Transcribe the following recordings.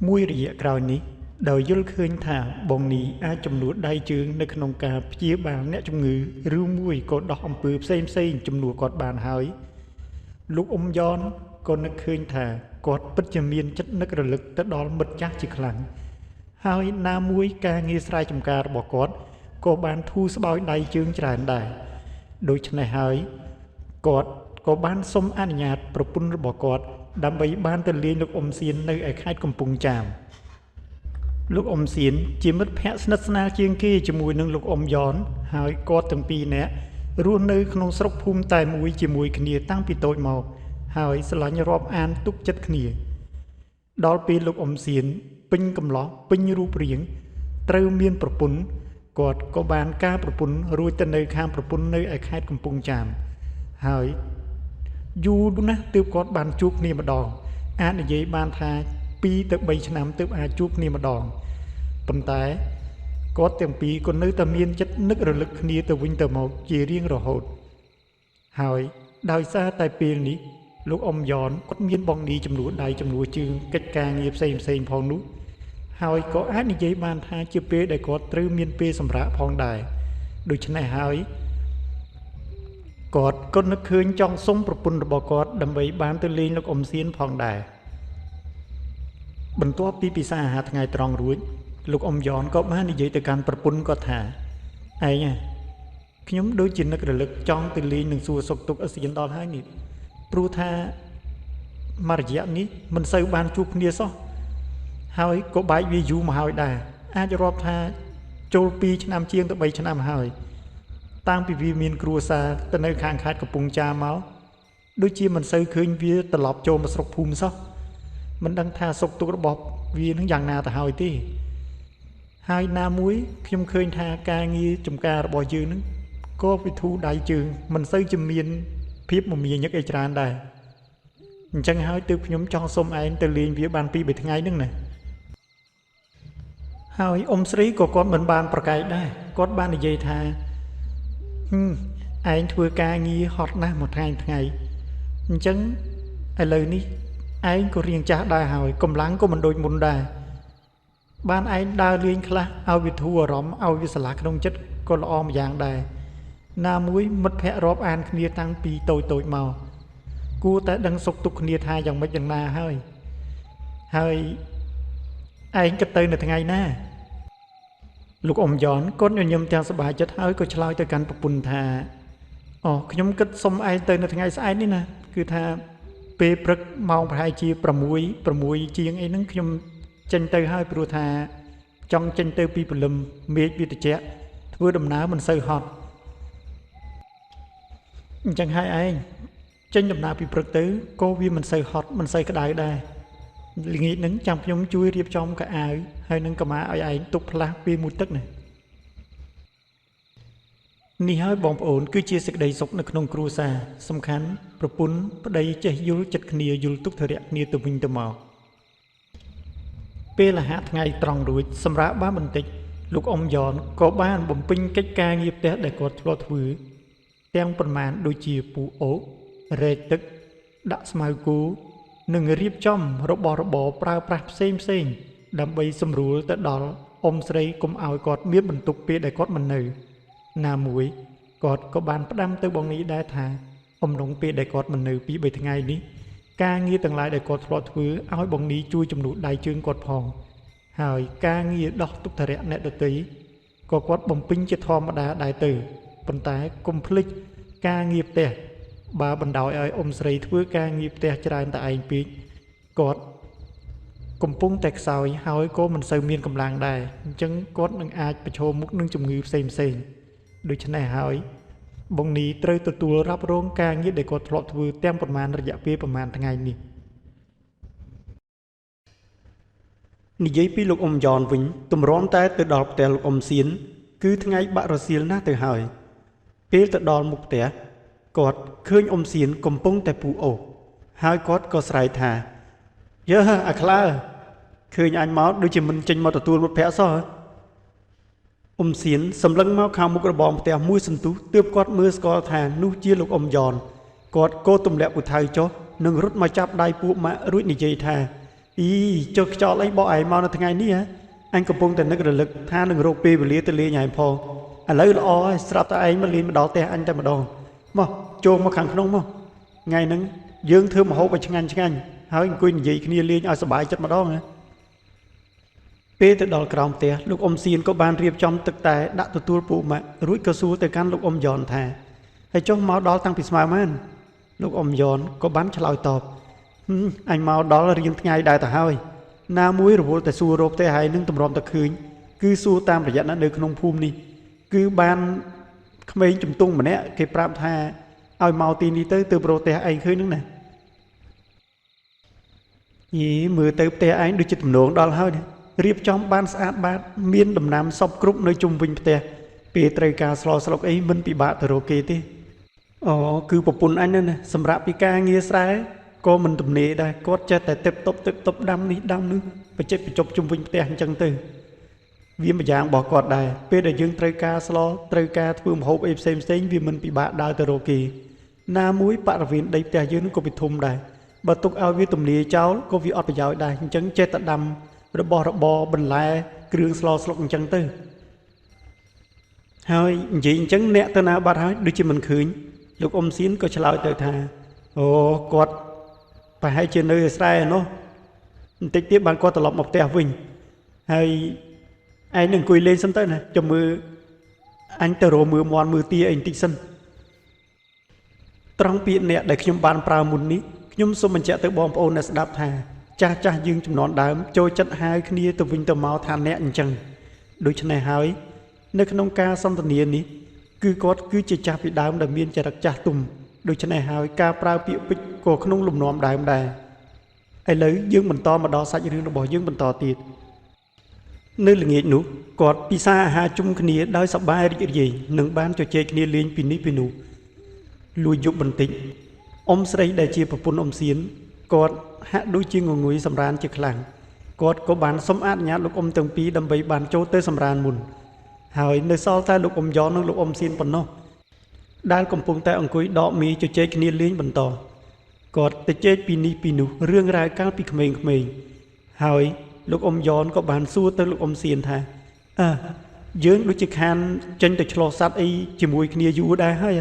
មួយរយៈក្រោយនេះដោយយល់ឃើញថាបងនេះអាចចំនួនដៃជើងនៅក្នុងការព្យាបាលអ្នកជំងឺឬមួយក៏ដោះអំពើផ្សេងជំនួសគាត់បានហើយលោកអ៊ុំយ៉នក៏នឹកឃើញថាគាត់ពិតជាមានចិត្តនឹករលឹកទៅដល់មិត្តចាស់ជាខ្លាំងហើយណាមួយការងារស្រែចម្ការរបស់គាត់ក៏បានធូរស្បើយដៃជើងច្រើនដែរដូច្នេះហើយគាត់ក៏បានសុំអនុញ្ញាតប្រពន្ធរបស់គាត់ដើម្បីបានទៅលេងលោកអ៊ុំសៀននៅឯខេត្តកំពង់ចាមលោកអ៊ុំសៀនជាមិត្តភក្តិស្និទ្ធស្នាលជាងគេជាមួយនឹងលោកអ៊ុំយ៉នហើយគាត់ទាំងពីរនាក់រស់នៅក្នុងស្រុកភូមិតែមួយជាមួយគ្នាតាំងពីតូចមកហើយស្រឡាញ់រាប់អានទុកចិត្តគ្នាដល់ពេលលោកអ៊ុំសៀនពេញកំឡោះពេញរូបរាងត្រូវមានប្រពន្ធគាត់ក៏បានការប្រពន្ធរួចទៅនៅខាងប្រពន្ធនៅឯខេត្តកំពង់ចាមហើយយូរណាស់ទើបគាត់បានជួបគ្នាម្ដងអាចនិយាយបានថា2 ទៅ 3 ឆ្នាំទើបអាចជួបគ្នាម្ដងប៉ុន្តែគាត់ទាំងពីរក៏នៅតែមានចិត្តនឹករលឹកគ្នាទៅវិញទៅមកជារៀងរហូតហើយដោយសារតែពេលនេះលោកអ៊ុំយ៉នគាត់មានបងនីចំនួនដៃចំនួនជើងកិច្ចការងារផ្សេងផងនោះហើយក៏អាចនិយាយបានថាជាពេលដែលគាត់ត្រូវមានពេលសម្រាកផងដែរដូច្នេះហើយគាត់ក៏នឹកឃើញចង់សុំប្រពន្ធរបស់គាត់ដើម្បីបានទៅលេងលោកអ៊ុំសៀនផងដែរបន្ទាប់ពីពិសាអាហារថ្ងៃត្រង់រួចលោកអ៊ុំយ៉នក៏បាននិយាយទៅកាន់ប្រពន្ធគាត់ថាឯងខ្ញុំដូចជានឹករលឹកចង់ទៅលេងនឹងសួរសុខទុក្ខអសៀនដល់ហើយនេះព្រោះថាមករយៈនេះមិនសូវបានជួបគ្នាសោះហើយក៏បែកវាយូរមកហើយដែរអាចរាប់ថាចូល2 ឆ្នាំជាងទៅ 3 ឆ្នាំហើយតាំងពីវាមានគ្រួសារទៅនៅខាងខេត្តកំពង់ចាមមកដូចជាមិនសូវឃើញវាត្រឡប់ចូលមកស្រុកភូមិសោះមិនដឹងថាសុខទុក្ខរបស់វានឹងយ៉ាងណាទៅហើយទេហើយណាមួយខ្ញុំឃើញថាការងារចំការរបស់យើងនឹងក៏វិធូរដៃជើងមិនសូវជាមានភាពមមាញឹកអីច្រើនដែរអញ្ចឹងហើយទើបខ្ញុំចង់សុំឯងទៅលេងវាបាន 2-3 ថ្ងៃហ្នឹងណាហើយអ៊ំស្រីក៏គាត់មិនបានប្រកែកដែរគាត់បាននិយាយថាឯងធ្វើការងារហត់ណាស់មួយថ្ងៃអញ្ចឹងឥឡូវនេះឯងក៏រៀងចាស់ដែរហើយកម្លាំងក៏មិនដូចមុនដែរបានឯងដើរលេងខ្លះឲ្យវាធូរអារម្មណ៍ឲ្យវាស្រឡះក្នុងចិត្តក៏ល្អម្យ៉ាងដែរណាមួយមិត្តភ័ក្តិរាប់អានគ្នាតាំងពីតូចមកគួរតែដឹងសុខទុក្ខគ្នាថាយ៉ាងម៉េចយ៉ាងណាហើយឯងគិតទៅនៅថ្ងៃណាលោកអ៊ុំយ៉នគាត់ញញឹមទាំងសប្បាយចិត្តហើយក៏ឆ្លើយទៅកាន់ប្រពន្ធថាអូខ្ញុំគិតសុំឯងទៅនៅថ្ងៃស្អែកនេះណាគឺថាពេលព្រឹកម៉ោងប្រហែលជា6ជាងអីហ្នឹងខ្ញុំចេញទៅហើយព្រោះថាចង់ចេញទៅពីព្រលឹមមេឃវាត្រជាក់ធ្វើដំណើរមិនសូវហត់អញ្ចឹងហើយឯងចេញដំណើរពីព្រឹកទៅក៏វាមិនសូវហត់មិនសូវក្តៅដែរល្ងាចហ្នឹងចាំខ្ញុំជួយរៀបចំកៅអៅហើយនឹងកម្មាឲ្យឯងទុកផ្លាស់ពេលមួយទឹកណានេះហើយបងប្អូនគឺជាសេចក្តីសុខនៅក្នុងគ្រួសារសំខាន់ប្រពន្ធប្តីចេះយល់ចិត្តគ្នាយល់ទុក្ខធុរៈគ្នាទៅវិញទៅមកពេលអាហារថ្ងៃត្រង់រួចសម្រាប់បានបន្តិចលោកអ៊ុំយ៉នក៏បានបំពេញកិច្ចការងារផ្ទះដែលគាត់ធ្លាប់ធ្វើទាំងប្រមាណដូចជាពូអូករែកទឹកដាក់ស្មៅគោនិងរៀបចំរបស់របរប្រើប្រាស់ផ្សេងដើម្បីសម្រួលទៅដល់អ៊ំស្រីកុំឲ្យគាត់មានបន្ទុកពេលដែលគាត់មិននៅណាមួយគាត់ក៏បានផ្ដាំទៅបងនេះដែរថាអំឡុងពេលដែលគាត់មិននៅពី3 ថ្ងៃនេះការងារទាំងឡាយដែលគាត់ធ្លាប់ធ្វើឲ្យបងនេះជួយជំនួសដៃជើងគាត់ផងហើយការងារដោះទុក្ខធរៈអ្នកដទៃក៏គាត់បំពេញជាធម្មតាដែរទៅប៉ុន្តែកុំភ្លេចការងារផ្ទះបើបណ្ដោយឲ្យអ៊ំស្រីធ្វើការងារផ្ទះច្រើនតែឯងពេកគាត់កំពុងតែខ្សោយហើយក៏មិនសូវមានកម្លាំងដែរអញ្ចឹងគាត់នឹងអាចប្រឈមមុខនឹងជំងឺផ្សេងដូច្នេះហើយបងនីត្រូវទទួលរ៉ាប់រងការងារដែលគាត់ធ្លាប់ធ្វើទាំងប្រមាណរយៈពេលប្រមាណថ្ងៃនេះនិយាយពីលោកអ៊ុំយ៉នវិញទម្រាំតែទៅដល់ផ្ទះលោកអ៊ុំសៀនគឺថ្ងៃបាក់រសៀលណាស់ទៅហើយពេលទៅដល់មុខផ្ទះគាត់ឃើញអ៊ុំសៀនកំពុងតែពូអូសហើយគាត់ក៏ស្រែកថាយើអាខ្លើឃើញអញមកដូចជាមិនចេញមកទទួលមិត្តភក្តិសោះអ៊ុំសៀនសម្លឹងមកខាងមុខរបងផ្ទះមួយសន្ទុះទើបគាត់មើលស្គាល់ថានោះជាលោកអ៊ុំយ៉នគាត់ក៏ទម្លាក់ពូថៅចុះនិងរត់មកចាប់ដៃពួកម៉ាក់រួចនិយាយថា ចុះខ្យល់អីបោះឯងមកនៅថ្ងៃនេះហ៎អញកំពុងតែនឹករលឹកថានឹងរកពេលវេលាទៅលេងឯងផងឥឡូវល្អហើយស្រាប់តែឯងមកលេងមកដល់ផ្ទះអញតែម្ដងមកចូលមកខាងក្នុងមកថ្ងៃហ្នឹងយើងធ្វើម្ហូបឲ្យឆ្ងាញ់ហើយអង្គុយនិយាយគ្នាលេងឲ្យសប្បាយចិត្តម្ដងណាពេលទៅដល់ក្រោមផ្ទះលោកអ៊ំសៀនក៏បានរៀបចំទឹកតែដាក់ទទួលពូម៉ាក់រួចក៏សួរទៅកាន់លោកអ៊ំយ៉នថាហើយចុះមកដល់តាំងពីស្មើម៉ានលោកអ៊ំយ៉នក៏បានឆ្លើយតបអញមកដល់រៀងថ្ងៃដែរទៅហើយណាមួយរវល់តែសួររកផ្ទះហើយនឹងតម្រាំតែឃើញគឺសួរតាមរយៈនៅក្នុងភូមិនេះគឺបានក្មេងជំទង់ម្នាក់គេប្រាប់ថាឲ្យមកទីនេះទៅប្រទះឯងឃើញហ្នឹងណាមើលទៅផ្ទះឯងដូចជាទំនងដល់ហើយរៀបចំបានស្អាតបាតមានដំណាំសពគ្រប់នៅជុំវិញផ្ទះពេលត្រូវការស្លស្លុកអីមិនពិបាកទៅរកគេទេអូគឺប្រពន្ធអញណាសម្រាប់ពីការងារស្រែក៏មិនទំនេរដែរគាត់ចេះតែទឹកតបដាំនេះដាំនោះបច្ចេកបញ្ចប់ជុំវិញផ្ទះអញ្ចឹងទៅវាមួយយ៉ាងរបស់គាត់ដែរពេលដែលយើងត្រូវការស្លត្រូវការធ្វើម្ហូបអីផ្សេងវាមិនពិបាកដើរទៅរកគេណាមួយបរិវេណដីផ្ទះយើងនឹងក៏វាធំដែរបើទុកឲ្យវាទំនេរចោលក៏វាអត់ប្រយោជន៍ដែរអញ្ចឹងចេះតែដាំរបស់របរបន្លែគ្រឿងស្លស្លុកអញ្ចឹងទៅហើយនិយាយអញ្ចឹងអ្នកទៅណាបាត់ហើយដូចជាមិនឃើញលោកអ៊ំសៀនក៏ឆ្លើយទៅថាអូគាត់ប្រហែលជានៅស្រែនោះបន្តិចទៀតបានគាត់ត្រឡប់មកផ្ទះវិញហើយឯងនឹងអង្គុយលេងសិនទៅណាចាំមើលអញទៅរកមើលមន់មើលទាអីបន្តិចសិនត្រង់ពាក្យអ្នកដែលខ្ញុំបានប្រើមុននេះខ្ញុំសូមបញ្ជាក់ទៅបងប្អូនអ្នកស្ដាប់ថាចាស់យើងចំនួនដើមចូលចិត្តហៅគ្នាទៅវិញទៅមកថាអ្នកអញ្ចឹងដូច្នេះហើយនៅក្នុងការសន្ទនានេះគឺគាត់គឺជាចាស់ពីដើមដែលមានចរិតចាស់ទុំដូច្នេះហើយការប្រើពាក្យពេចន៍ក៏ក្នុងលំនាំដើមដែរឥឡូវយើងបន្តមកដល់សាច់រឿងរបស់យើងបន្តទៀតនៅល្ងាចនោះគាត់ពិសាអាហារជុំគ្នាដោយសប្បាយរីករាយនិងបានជជែកគ្នាលេងពីនេះពីនោះលួចយប់បន្តិចអ៊ំស្រីដែលជាប្រពន្ធអ៊ំសៀនគាត់ហាក់ដូចជាងងុយសម្រានជាខ្លាំងគាត់ក៏បានសុំអនុញ្ញាតលោកអ៊ំទាំងពីរដើម្បីបានចូលទៅសម្រានមុនហើយនៅសល់តែលោកអ៊ំយ៉ននិងលោកអ៊ំសៀនប៉ុណ្ណោះដែលកំពុងតែអង្គុយដកមីជជែកគ្នាលេងបន្តគាត់ទៅជែកពីនេះពីនោះរឿងរ៉ាវកាលពីក្មេងៗហើយលោកអ៊ំយ៉នក៏បានសួរទៅលោកអ៊ំសៀនថាយើងដូចជាខានចេញទៅឆ្លោះសัตว์អីជាមួយគ្នាយូរដែរហើយ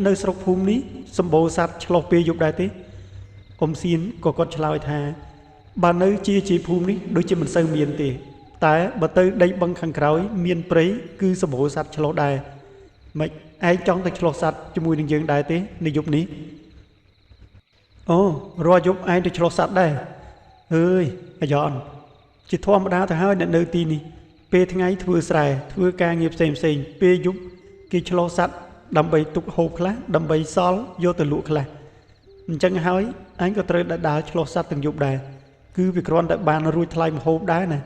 នៅស្រុកភូមិនេះសម្បូរសัตว์ឆ្លោះពេលយប់ដែរទេអ៊ំសៀនក៏គាត់ឆ្លើយថាបើនៅជាភូមិនេះដូចជាមិនសូវមានទេតែបើទៅដីបឹងខាងក្រោយមានព្រៃគឺសម្បូរសัตว์ឆ្លោះដែរមិនឯងចង់ទៅឆ្លោះសัตว์ជាមួយនឹងយើងដែរទេនៅយប់នេះអូរាល់យប់ឯងទៅឆ្លោះសัตว์ដែរអើយអាយ៉នជាធម្មតាទៅហើយអ្នកនៅទីនេះពេលថ្ងៃធ្វើស្រែធ្វើការងារផ្សេងពេលយប់គេឆ្លោះសัตว์ដើម្បីទុកហូបខ្លះដើម្បីសល់យកទៅលក់ខ្លះអញ្ចឹងហើយអញក៏ត្រូវដើរឆ្លោះសัตว์ទាំងយប់ដែរគឺវាគ្រាន់តែបានរួចថ្លៃម្ហូបដែរណា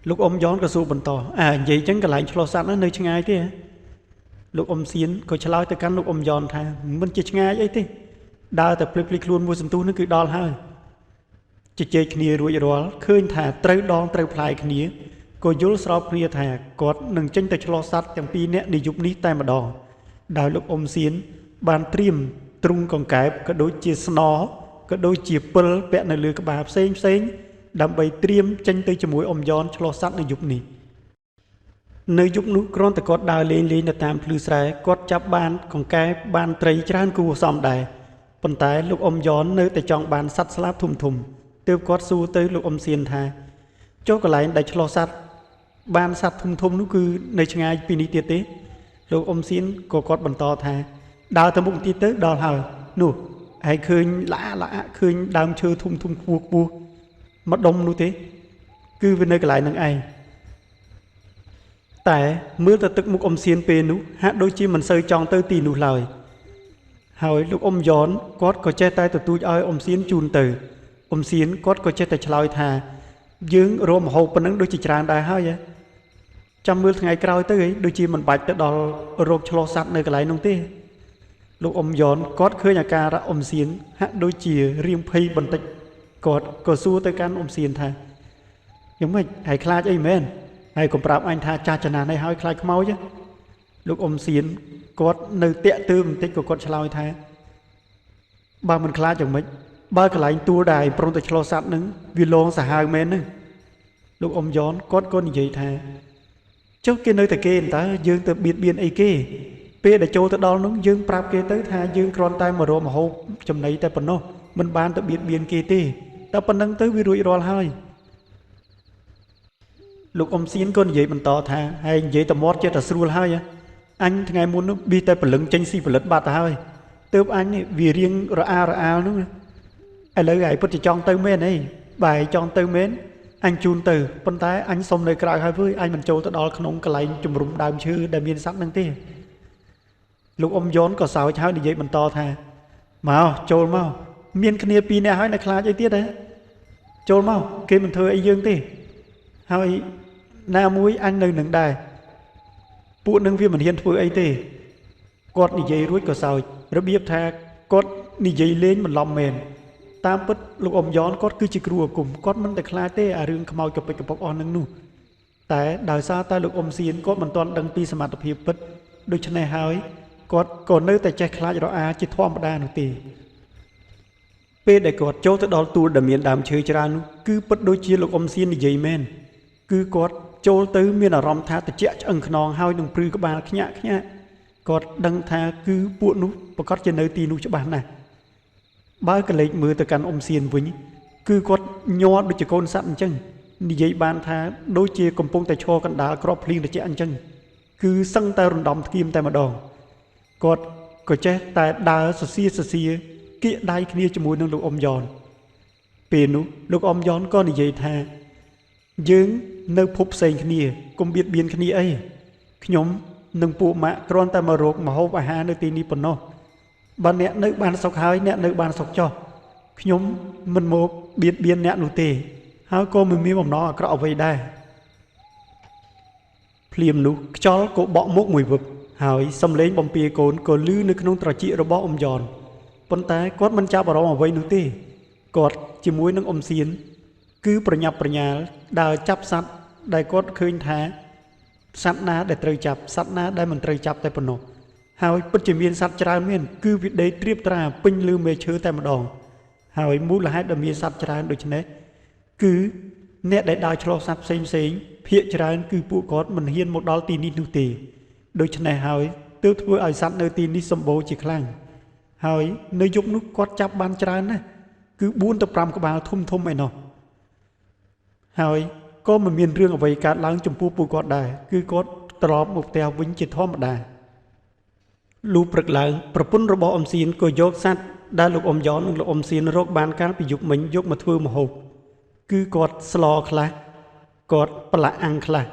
លោកអ៊ំយ៉នក៏សួរបន្តនិយាយចឹងកន្លែងឆ្លោះសัตว์នៅឆ្ងាយទេលោកអ៊ំសៀនក៏ឆ្លើយទៅកាន់លោកអ៊ំយ៉នថាមិនជាឆ្ងាយអីទេដើរតែភ្លឺខ្លួនមួយសន្ទុះនឹងគឺដល់ហើយជជែកគ្នារួចរាល់ឃើញថាត្រូវដងត្រូវផ្លែគ្នាក៏យល់ស្របគ្នាថាគាត់នឹងចេញទៅឆ្លោះសัตว์ទាំងពីរនាក់នៅយប់នេះតែម្ដងដោយលោកអ៊ំសៀនបានត្រៀមទ្រុងកង្កែបក៏ដូចជាស្នក៏ដូចជាពិលពាក់នៅលើក្បាលផ្សេងដើម្បីត្រៀមចេញទៅជាមួយអ៊ំយ៉នឆ្លោះសัตว์នៅយប់នេះនៅយប់នោះគ្រាន់តែគាត់ដើរលេងនៅតាមភ្លឺស្រែគាត់ចាប់បានកង្កែបបានត្រីច្រើនគួរសមដែរប៉ុន្តែលោកអ៊ំយ៉ននៅតែចង់បានសัตว์ស្លាបធំទើបគាត់សួរទៅលោកអ៊ំសៀនថាចុះកន្លែងដែលឆ្លោះសัตว์បានសัตว์ធំនោះគឺនៅឆ្ងាយពីនេះទៀតទេលោកអ៊ំសៀនក៏គាត់បន្តថាដើរទៅមុខទៀតទៅដល់ហើយនោះហើយឃើញល្អឃើញដើមឈើធំខ្ពស់មកដុំនោះទេគឺវានៅកន្លែងនឹងឯងតែមើលទៅទឹកមុខអ៊ំសៀនពេលនោះហាក់ដូចជាមិនសូវចង់ទៅទីនោះឡើយហើយលោកអ៊ំយ៉នគាត់ក៏ចេះតែទទូចឲ្យអ៊ំសៀនជូនទៅអ៊ំសៀនគាត់ក៏ចេះតែឆ្លើយថាយើងរមហូបប៉ុណ្ណឹងដូចជាច្រើនដែរហើយចាំមើលថ្ងៃក្រោយទៅដូចជាមិនបាច់ទៅដល់រោគឆ្លោះសัตว์នៅកន្លែងនោះទេលោកអ៊ំយ៉នគាត់ឃើញអាការៈអ៊ំសៀនហាក់ដូចជារៀងភ័យបន្តិចគាត់ក៏សួរទៅកាន់អ៊ំសៀនថាយ៉ាងម៉េចហើយខ្លាចអីមែនហើយកុំប្រាប់អញថាចាស់ចំណាស់នេះហើយខ្លាចខ្មោចលោកអ៊ំសៀនគាត់នៅតាក់ទើបន្តិចក៏គាត់ឆ្លើយថាបើមិនខ្លាចយ៉ាងម៉េច បើកន្លែងតួដែរប្រងតែឆ្លោះសัตว์នឹងវាលងសាហាវមែនហ្នឹងលោកអ៊ំយ៉នគាត់ក៏និយាយថាចុះគេនៅតែគេតើយើងទៅបៀតបៀនអីគេពេលដែលចូលទៅដល់នោះយើងប្រាប់គេទៅថាយើងគ្រាន់តែមករកមហូបចំណីតែប៉ុណ្ណោះមិនបានទៅបៀតបៀនគេទេតែប៉ុណ្្នឹងទៅវារួចរាល់ហើយលោកអ៊ំសៀនក៏និយាយបន្តថាហើយនិយាយតែមាត់ចេះតែស្រួលហើយអញថ្ងៃមុននោះប៊ីតែព្រលឹងចេញស៊ីផលិតបាត់ទៅហើយទើបអញនេះវារៀងរអាលនោះឥឡូវឯងពិតជាចង់ទៅមែនអីបើឯងចង់ទៅមែនអញជូនទៅប៉ុន្តែអញសុំនៅក្រៅហើយវើយអញមិនចូលទៅដល់ក្នុងកន្លែងជំរុំដើមឈើដែលមានសត្វនឹងទេលោកអ៊ំយ៉នក៏សើចហើយនិយាយបន្តថាមកចូលមកមានគ្នាពីរនាក់ហើយនៅខ្លាចអីទៀតហ៎ចូលមកគេមិនធ្វើអីយើងទេហើយណាមួយអញនៅនឹងដែរពួកនឹងវាមិនហ៊ានធ្វើអីទេគាត់និយាយរួចក៏សើចរបៀបថាគាត់និយាយលេងបន្លំមែនតាមពិតលោកអ៊ំយ៉នគាត់គឺជាគ្រូអាគមគាត់មិនតែខ្លាចទេអារឿងខ្មោចកពិចកប៉ុកអស់នឹងនោះតែដោយសារតែលោកអ៊ំសៀនគាត់មិនទាន់ដឹងពីសមត្ថភាពពិតដូច្នេះហើយគាត់ក៏នៅតែចេះខ្លាចរអាជាធម្មតានោះទេពេលដែលគាត់ចូលទៅដល់ទួលដែលមានដើមឈើច្រើននោះគឺពិតដូចជាលោកអ៊ំសៀននិយាយមែនគឺគាត់ចូលទៅមានអារម្មណ៍ថាត្រជាក់ឆ្អឹងខ្នងហើយនឹងព្រឺក្បាលខ្ញាក់គាត់ដឹងថាគឺពួកនោះប្រកាសជានៅទីនោះច្បាស់ណាស់បើកលេចមើលទៅកាន់អ៊ំសៀនវិញគឺគាត់ញ័រដូចជាកូនសត្វអញ្ចឹងនិយាយបានថាដូចជាកំពុងតែឈរកណ្ដាលក្របភ្លៀងត្រជាក់អញ្ចឹងគឺសឹងតែរំដំថ្កៀមតែម្ដងគាត់ក៏ចេះតែដើរសសៀគៀកដៃគ្នាជាមួយនឹងលោកអ៊ំយ៉នពេលនោះលោកអ៊ំយ៉នក៏និយាយថាយើងនៅភពផ្សេងគ្នាកុំបៀតបៀនគ្នាអីខ្ញុំនិងពួកម៉ាក់គ្រាន់តែមករកម្ហូបអាហារនៅទីនេះប៉ុណ្ណោះបើអ្នកនៅបានសុខហើយអ្នកនៅបានសុខចុះខ្ញុំមិនមកបៀតបៀនអ្នកនោះទេហើយក៏មិនមានបំណងអាក្រក់អ្វីដែរភ្លាមនោះខ្យល់ក៏បក់មកមួយវឹបហើយសំឡេងបំពាកូនក៏លឺនៅក្នុងត្រចៀករបស់អ៊ំយ៉នប៉ុន្តែគាត់មិនចាប់អារម្មណ៍អ្វីនោះទេគាត់ជាមួយនឹងអ៊ំសៀនគឺប្រញាប់ប្រញាល់ដើរចាប់សត្វដែលគាត់ឃើញថាសត្វណាដែលត្រូវចាប់សត្វណាដែលមិនត្រូវចាប់តែប៉ុណ្ណោះហើយពិតជាមានសត្វច្រើនមែនគឺវាដេកត្រៀបត្រាពេញលើមេឈើតែម្ដងហើយមូលហេតុដែលមានសត្វច្រើនដូច្នេះគឺអ្នកដែលដើរឆ្លងសត្វផ្សេងភាគច្រើនគឺពួកគាត់មិនហ៊ានមកដល់ទីនេះនោះទេដូច្នេះហើយទើបធ្វើឲ្យសត្វនៅទីនេះសម្បូរជាខ្លាំងហើយនៅយប់នោះគាត់ចាប់បានច្រើនណាស់គឺ4ទៅ5ក្បាលធំឯណោះហើយក៏មិនមានរឿងអ្វីកើតឡើងចំពោះពួកគាត់ដែរគឺគាត់ត្រឡប់មកផ្ទះវិញជាធម្មតាលុះព្រឹកឡើងប្រពន្ធរបស់អ៊ំសៀនក៏យកសត្វដែលលោកអ៊ំយ៉ននិងលោកអ៊ំសៀនរកបានកាលពីយប់មិញយកមកធ្វើម្ហូបគឺគាត់ស្លខ្លះគាត់ប្រឡាក់អាំងខ្លះ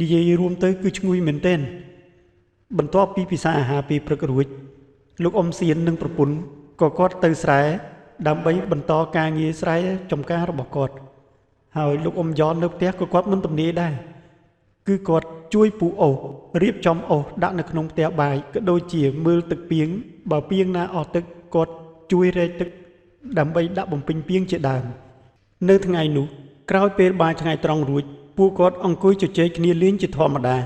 និយាយរួមទៅគឺឈ្ងុយមែនទែនបន្ទាប់ពីពិសាអាហារពីព្រឹករួចលោកអ៊ំសៀននិងប្រពន្ធក៏គាត់ទៅស្រែដើម្បីបន្តការងារស្រែចម្ការរបស់គាត់ហើយលោកអ៊ំយ៉ននៅផ្ទះក៏គាត់មិនទំនេរដែរគឺគាត់ជួយពូអូសរៀបចំអូសដាក់នៅក្នុងផ្ទះបាយក៏ដូចជាមើលទឹកពាងបើពាងណាអស់ទឹកគាត់ជួយរែកទឹកដើម្បីដាក់បំពេញពាងជាដើមនៅថ្ងៃនោះក្រោយពេលបាយថ្ងៃត្រង់រួចពួកគាត់អង្គុយជជែកគ្នាលេងជាធម្មតា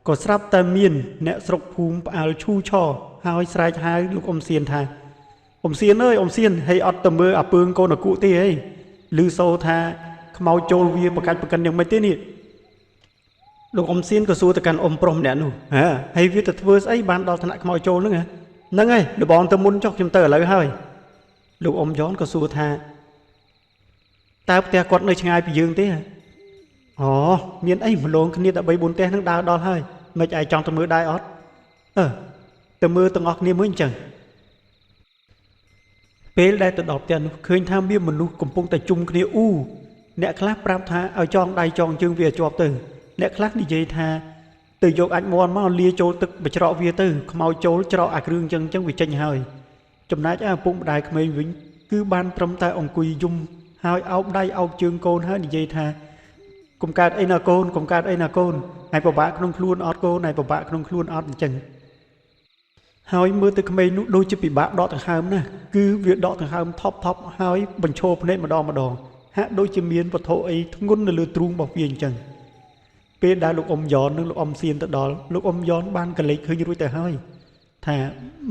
ក៏ស្រាប់តែមានអ្នកស្រុកភូមិផ្អើលឈូឆហើយស្រែកហៅលោកអ៊ំសៀនថាអ៊ំសៀនអើយអ៊ំសៀនហេអត់ទៅមើលអាពើងកូនអគុទេហីឮសូរថាខ្មោចចូលវាប្រកាច់ប្រកិនយ៉ាងម៉េចទេនេះលោកអ៊ំសៀនក៏សួរទៅកាន់អ៊ំប្រុសម្នាក់នោះហើយវាទៅធ្វើស្អីបានដល់ថ្នាក់ខ្មោចចូលហ្នឹងហើយលបងទៅមុនចុះខ្ញុំទៅឥឡូវហើយលោកអ៊ំយ៉នក៏សួរថាតើផ្ទះគាត់នៅឆ្ងាយពីយើងទេអូមានអីម្លងគ្នាតែ3 4ផ្ទះហ្នឹងដើរដល់ហើយមិនឯងចង់ទៅមើលដែរអត់ទៅមើលទាំងអស់គ្នាមើលអញ្ចឹងពេលដែលទៅដល់ផ្ទះនោះឃើញថាមានមនុស្សកំពុងតែជុំគ្នាអ្នកខ្លះប្រាប់ថាឲ្យចងដៃចងជើងវាជាប់ទៅអ្នកខ្លះនិយាយថាទៅយកអាចមន់មកលាចូលទឹកបច្រកវាទៅខ្មោចចូលច្រកអាគ្រឿងអញ្ចឹងវាចេញហើយចំណែកឪពុកម្ដាយក្មេងវិញគឺបានត្រឹមតែអង្គុយយំហើយអោបដៃអោបជើងកូនហើយនិយាយថាកុំកើតអីណាកូនកុំកើតអីណាកូនហើយពិបាកក្នុងខ្លួនអត់កូនហើយពិបាកក្នុងខ្លួនអត់អញ្ចឹងហើយមើលទៅក្មេងនោះដូចជាពិបាកដកដង្ហើមណាស់គឺវាដកដង្ហើមថប់ហើយបញ្ឈរភ្នែកម្ដងហាក់ដូចជាមានវត្ថុអីធ្ងន់នៅលើទ្រូងរបស់វាអញ្ចឹងពេលដែលលោកអ៊ំយ៉ននិងលោកអ៊ំសៀនទៅដល់លោកអ៊ំយ៉នបានកលេចឃើញរួចទៅហើយ ថា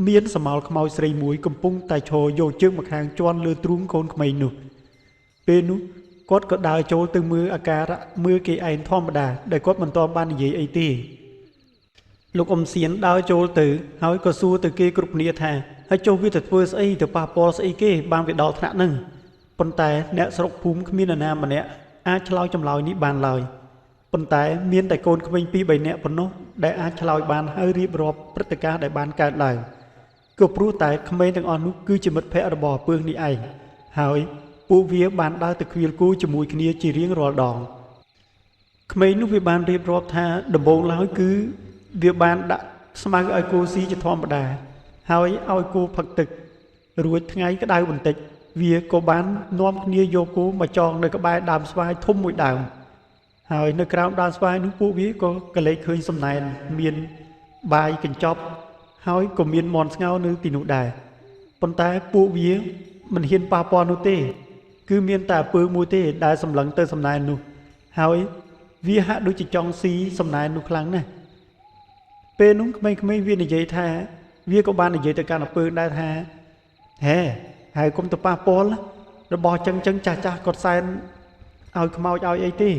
មានសមោលខ្មោចស្រីមួយកំពុងតែឈរយកជើងមកខាងជន់លើទ្រូងកូនក្មេងនោះពេលនោះគាត់ក៏ដើរចូលទៅមើលអាការៈមើលគេឯងធម្មតាដែលគាត់មិនទាន់បាននិយាយអីទេលោកអ៊ំសៀនដើរចូលទៅហើយក៏សួរទៅគេគ្រប់គ្នាថាហើយចុះវាទៅធ្វើស្អីទៅប៉ះពាល់ស្អីគេបានវាដល់ថ្នាក់ហ្នឹងប៉ុន្តែអ្នកស្រុកភូមិគ្មាននរណាម្នាក់អាចឆ្លើយចម្លើយនេះបានឡើយប៉ុន្តែមានតែកូនក្មេង2 3នាក់ប៉ុណ្ណោះដែលអាចឆ្លើយបានហើយរៀបរាប់ព្រឹត្តិការណ៍ដែលបានកើតឡើងក៏ព្រោះតែក្មេងទាំងអស់នោះគឺជាមិត្តភ័ក្តិរបស់ពើនេះឯងហើយពួកវាបានដើរទៅខ្វៀលគូជាមួយគ្នាជារៀងរាល់ដងក្មេងនោះវាបានរៀបរាប់ថាដំបូងឡើយគឺវាបានដាក់ស្មៅឲ្យគោស៊ីជាធម្មតាហើយឲ្យគោផឹកទឹករួចថ្ងៃក្តៅបន្តិចវាក៏បាននាំគ្នាយកគោមកចងនៅក្បែរដើមស្វាយធំមួយដើមហើយនៅក្រោមដើមស្វាយនោះពួកវាក៏កលេចឃើញសំណែនមានបាយកញ្ចប់ហើយក៏មានមាន់ស្ងោរនៅទីនោះដែរប៉ុន្តែពួកវាមិនហ៊ានប៉ះពាល់នោះទេគឺមានតែពើមួយទេដែលសម្លឹងទៅសំណែននោះហើយវាហាក់ដូចជាចង់ស៊ីសំណែននោះខ្លាំងណាស់ពេលនោះក្មេងៗវានិយាយថាវាក៏បាននិយាយទៅកាន់អំពើដែរថាហេហើយកុំទៅប៉ះពាល់របស់ចឹងចាស់ចាស់គាត់សែនឲ្យខ្មោចឲ្យអីទេ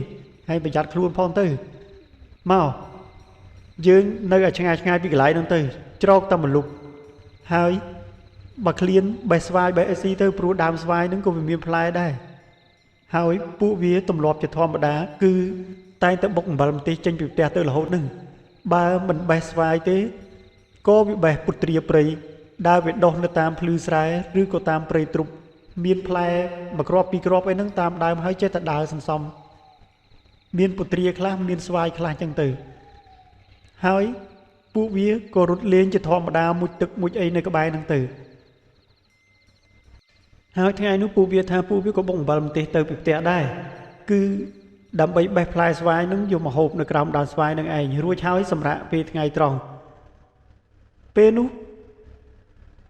ហើយប្រយ័ត្នខ្លួនផងទៅមកយើងនៅឲ្យឆ្ងាយឆ្ងាយពីកន្លែងហ្នឹងទៅច្រកតែមលុបហើយបើឃ្លានបេះស្វាយបេះអីស៊ីទៅព្រោះដើមស្វាយហ្នឹងក៏វាមានផ្លែដែរហើយពួកវាទម្លាប់ជាធម្មតាគឺតែងតែបុកអំបិលម្ទេសចេញពីផ្ទះទៅរហូតហ្នឹងបើមិនបេះស្វាយទេក៏វាបេះពុត្រាព្រៃដើរវាដុះនៅតាមភ្លឺស្រែឬក៏តាមព្រៃទ្រុបមានផ្លែមួយគ្រាប់ពីរគ្រាប់អីហ្នឹងតាមដើមហើយចេះតែដើរសន្សំមានពុត្រាខ្លះមានស្វាយខ្លះចឹងទៅហើយពួកវាក៏រត់លេងជាធម្មតាមុជទឹកមុជអីនៅក្បែរហ្នឹងទៅហើយថ្ងៃនោះពួកវាថាពួកវាក៏បុកអំបិលម្ទេសទៅពីផ្ទះដែរគឺដើម្បីបេះផ្លែស្វាយហ្នឹងយកមកហូបនៅក្រោមដើមស្វាយហ្នឹងឯងរួចហើយសម្រាប់ពេលថ្ងៃត្រង់ពេលនោះ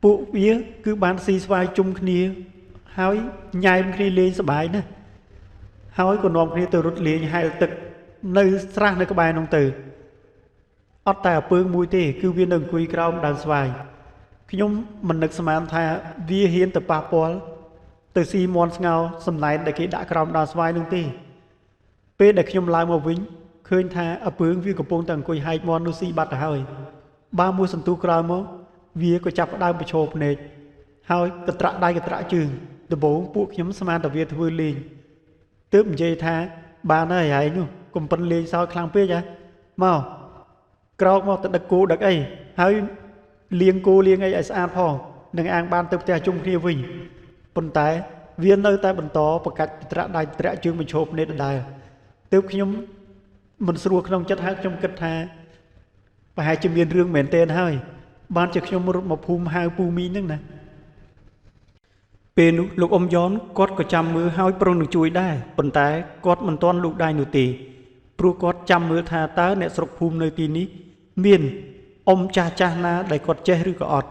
ពួកវាគឺបានស៊ីស្វាយជុំគ្នាហើយញ៉ែមគ្នាលេងសប្បាយណាស់ហើយក៏នាំគ្នាទៅរត់លេងហែលទឹកនៅស្រះនៅក្បែរនោះទៅអត់តែអពើមួយទេគឺវានៅអង្គុយក្រោមដើមស្វាយខ្ញុំមិននឹកស្មានថាវាហ៊ានទៅប៉ះពាល់ទៅស៊ីមាន់ស្ងោរសំណែនដែលគេដាក់ក្រោមដើមស្វាយនោះទេពេលដែលខ្ញុំឡើងមកវិញឃើញថាអពើវាកំពុងតែអង្គុយហែកមាន់នោះស៊ីបាត់ទៅហើយបើមួយសន្ទុះក្រោយមកវាក៏ចាប់ផ្ដើមប្រឈរភ្នែកហើយកត្រាក់ដៃកត្រាក់ជើងដំបូងពួកខ្ញុំស្មានតែវាធ្វើលេងទើបនិយាយថាបានហើយឯងនោះកុំប៉ិនលេងសើចខ្លាំងពេកហ៎មកក្រោកមកទៅដឹកគោដឹកអីហើយលាងគោលាងអីឲ្យស្អាតផងនឹងអាងបានទៅផ្ទះជុំគ្នាវិញប៉ុន្តែវានៅតែបន្តប្រកាច់ត្រាក់ដៃត្រាក់ជើងបញ្ឈប់នេះដដែលទើបខ្ញុំមិនស្រួលក្នុងចិត្តហើយខ្ញុំគិតថាប្រហែលជាមានរឿងមែនទែនហើយបានជាខ្ញុំរត់មកភូមិហៅពូមីហ្នឹងណាពេលនោះលោកអ៊ំយ៉នគាត់ក៏ចាំមើលហើយប្រុងនឹងជួយដែរប៉ុន្តែគាត់មិនទាន់លូកដៃនោះទេព្រោះគាត់ចាំមើលថាតើអ្នកស្រុកភូមិនៅទីនេះមានអ៊ំចាស់ចាស់ណាដែលគាត់ចេះឬក៏អត់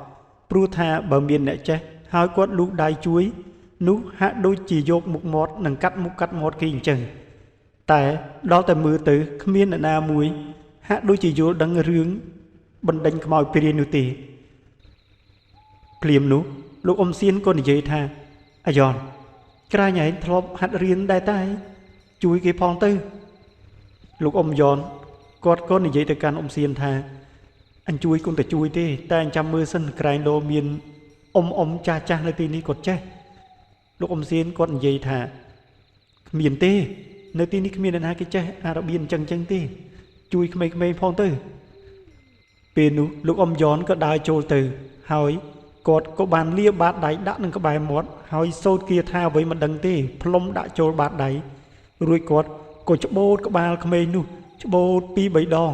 ព្រោះថាបើមានអ្នកចេះហើយគាត់លូកដៃជួយនោះហាក់ដូចជាយកមុខមាត់និងកាត់មុខកាត់មាត់គេអញ្ចឹងតែដល់តែមើលទៅគ្មានអ្នកណាមួយហាក់ដូចជាយល់ដឹងរឿងបណ្ដេញខ្មោចព្រាយនោះទេភ្លាមនោះលោកអ៊ំសៀនក៏និយាយថាអាយ៉នក្រែងឯងធ្លាប់ហាត់រៀនដែរតែជួយគេផងទៅលោកអ៊ំយ៉នគាត់ក៏និយាយទៅកាន់អ៊ំសៀនថាអញជួយគង់តែជួយទេតែអញចាំមើលសិនក្រែងលោមានអ៊ំចាស់ចាស់នៅទីនេះគាត់ចេះលោកអ៊ំសៀនគាត់និយាយថាគ្មានទេនៅទីនេះគ្មានអ្នកណាគេចេះអារ៉ាបៀនអញ្ចឹងទេជួយក្មេងៗផងទៅពេលនោះលោកអ៊ំយ៉នក៏ដើរចូលទៅហើយគាត់ក៏បានលាបាតដៃដាក់នឹងក្បែរមាត់ហើយសូត្រគាថាអ្វីមិនដឹងទេផ្លុំដាក់ចូលបាតដៃរួចគាត់ក៏ច្បូតក្បាលក្មេងនោះច្បូត2 3ដង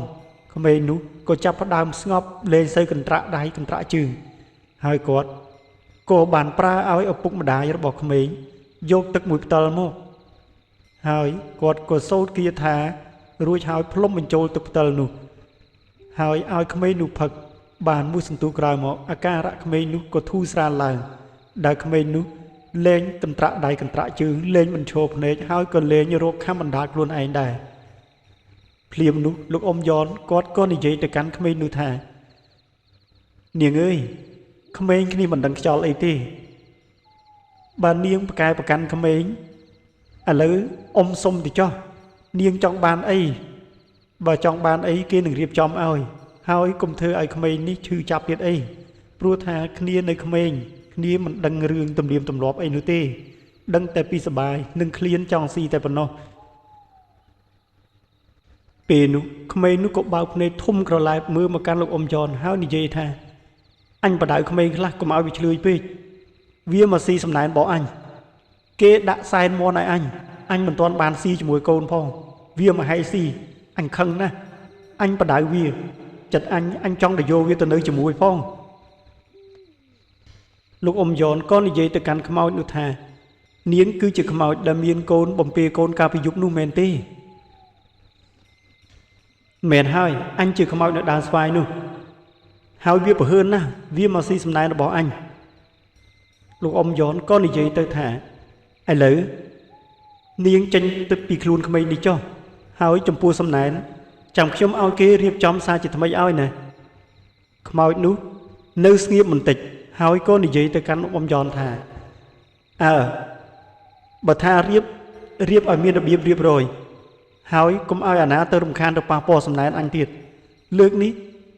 ក្មេងនោះក៏ចាប់ផ្ដើមស្ងប់លេងសូវកន្ត្រាក់ដៃកន្ត្រាក់ជើងហើយគាត់ក៏បានប្រើឲ្យឪពុកម្ដាយរបស់ក្មេងយកទឹកមួយផ្តិលមកហើយគាត់ក៏សូត្រគាថារួចហើយផ្លុំបញ្ចូលទឹកផ្តិលនោះហើយឲ្យក្មេងនោះផឹកបានមួយសន្ទុះក្រោយមកអាការៈក្មេងនោះក៏ធូរស្រាលឡើងដែលក្មេងនោះលេងកន្ត្រាក់ដៃកន្ត្រាក់ជើងលេងបញ្ឈរភ្នែកហើយក៏លេងរកខំបណ្ដាលខ្លួនឯងដែរភ្លាមនោះលោកអ៊ំយ៉នគាត់ក៏និយាយទៅកាន់ក្មេងនោះថា នាងអើយក្មេងគ្នាមិនដឹងខ្យល់អីទេបើនាងប្រកែប្រកាន់ក្មេងឥឡូវអ៊ំសុំទៅចុះនាងចង់បានអីបើចង់បានអីគេនឹងរៀបចំឲ្យហើយកុំធ្វើឲ្យក្មេងនេះឈឺចាប់ទៀតអីព្រោះថាគ្នានៅក្មេងគ្នាមិនដឹងរឿងទំនៀមទម្លាប់អីនោះទេដឹងតែពីសបាយនឹងឃ្លានចង់ស៊ីតែប៉ុណ្ណោះពេលនោះក្មេងនោះក៏បើកភ្នែកធំក្រឡែបមើលមកកាន់លោកអ៊ំយ៉នហើយនិយាយថាអញបដៅក្មេងខ្លះកុំឲ្យវាឆ្លើយពេកវាមកស៊ីសំណែនរបស់អញគេដាក់សែនមន់ឲ្យអញមិនទាន់បានស៊ីជាមួយកូនផងវាមកហែកស៊ីអញខឹងណាស់អញបដៅវាចិត្តអញចង់ទៅយកវាទៅនៅជាមួយផងលោកអ៊ំយ៉នក៏និយាយទៅកាន់ខ្មោចនោះថានាងគឺជាខ្មោចដែលមានកូនបំពេកូនកាលពីយប់នោះមែនទេមែនហើយអញជាខ្មោចនៅដើមស្វាយនោះហើយវាប្រហើនណាស់វាមកស៊ីសំណែនរបស់អញលោកអ៊ំយ៉នក៏និយាយទៅថាឥឡូវនាងចេញទៅពីខ្លួនក្មេងនេះចុះហើយចំពោះសំណែនចាំខ្ញុំឲ្យគេរៀបចំសារជាថ្មីឲ្យណាខ្មោចនោះនៅស្ងៀមបន្តិចហើយក៏និយាយទៅកាន់លោកអ៊ំយ៉នថាបើថារៀបឲ្យមានរបៀបរៀបរយហើយកុំឲ្យអាណាទៅរំខានទៅប៉ះពាល់សំណែនអញទៀតលើកនេះ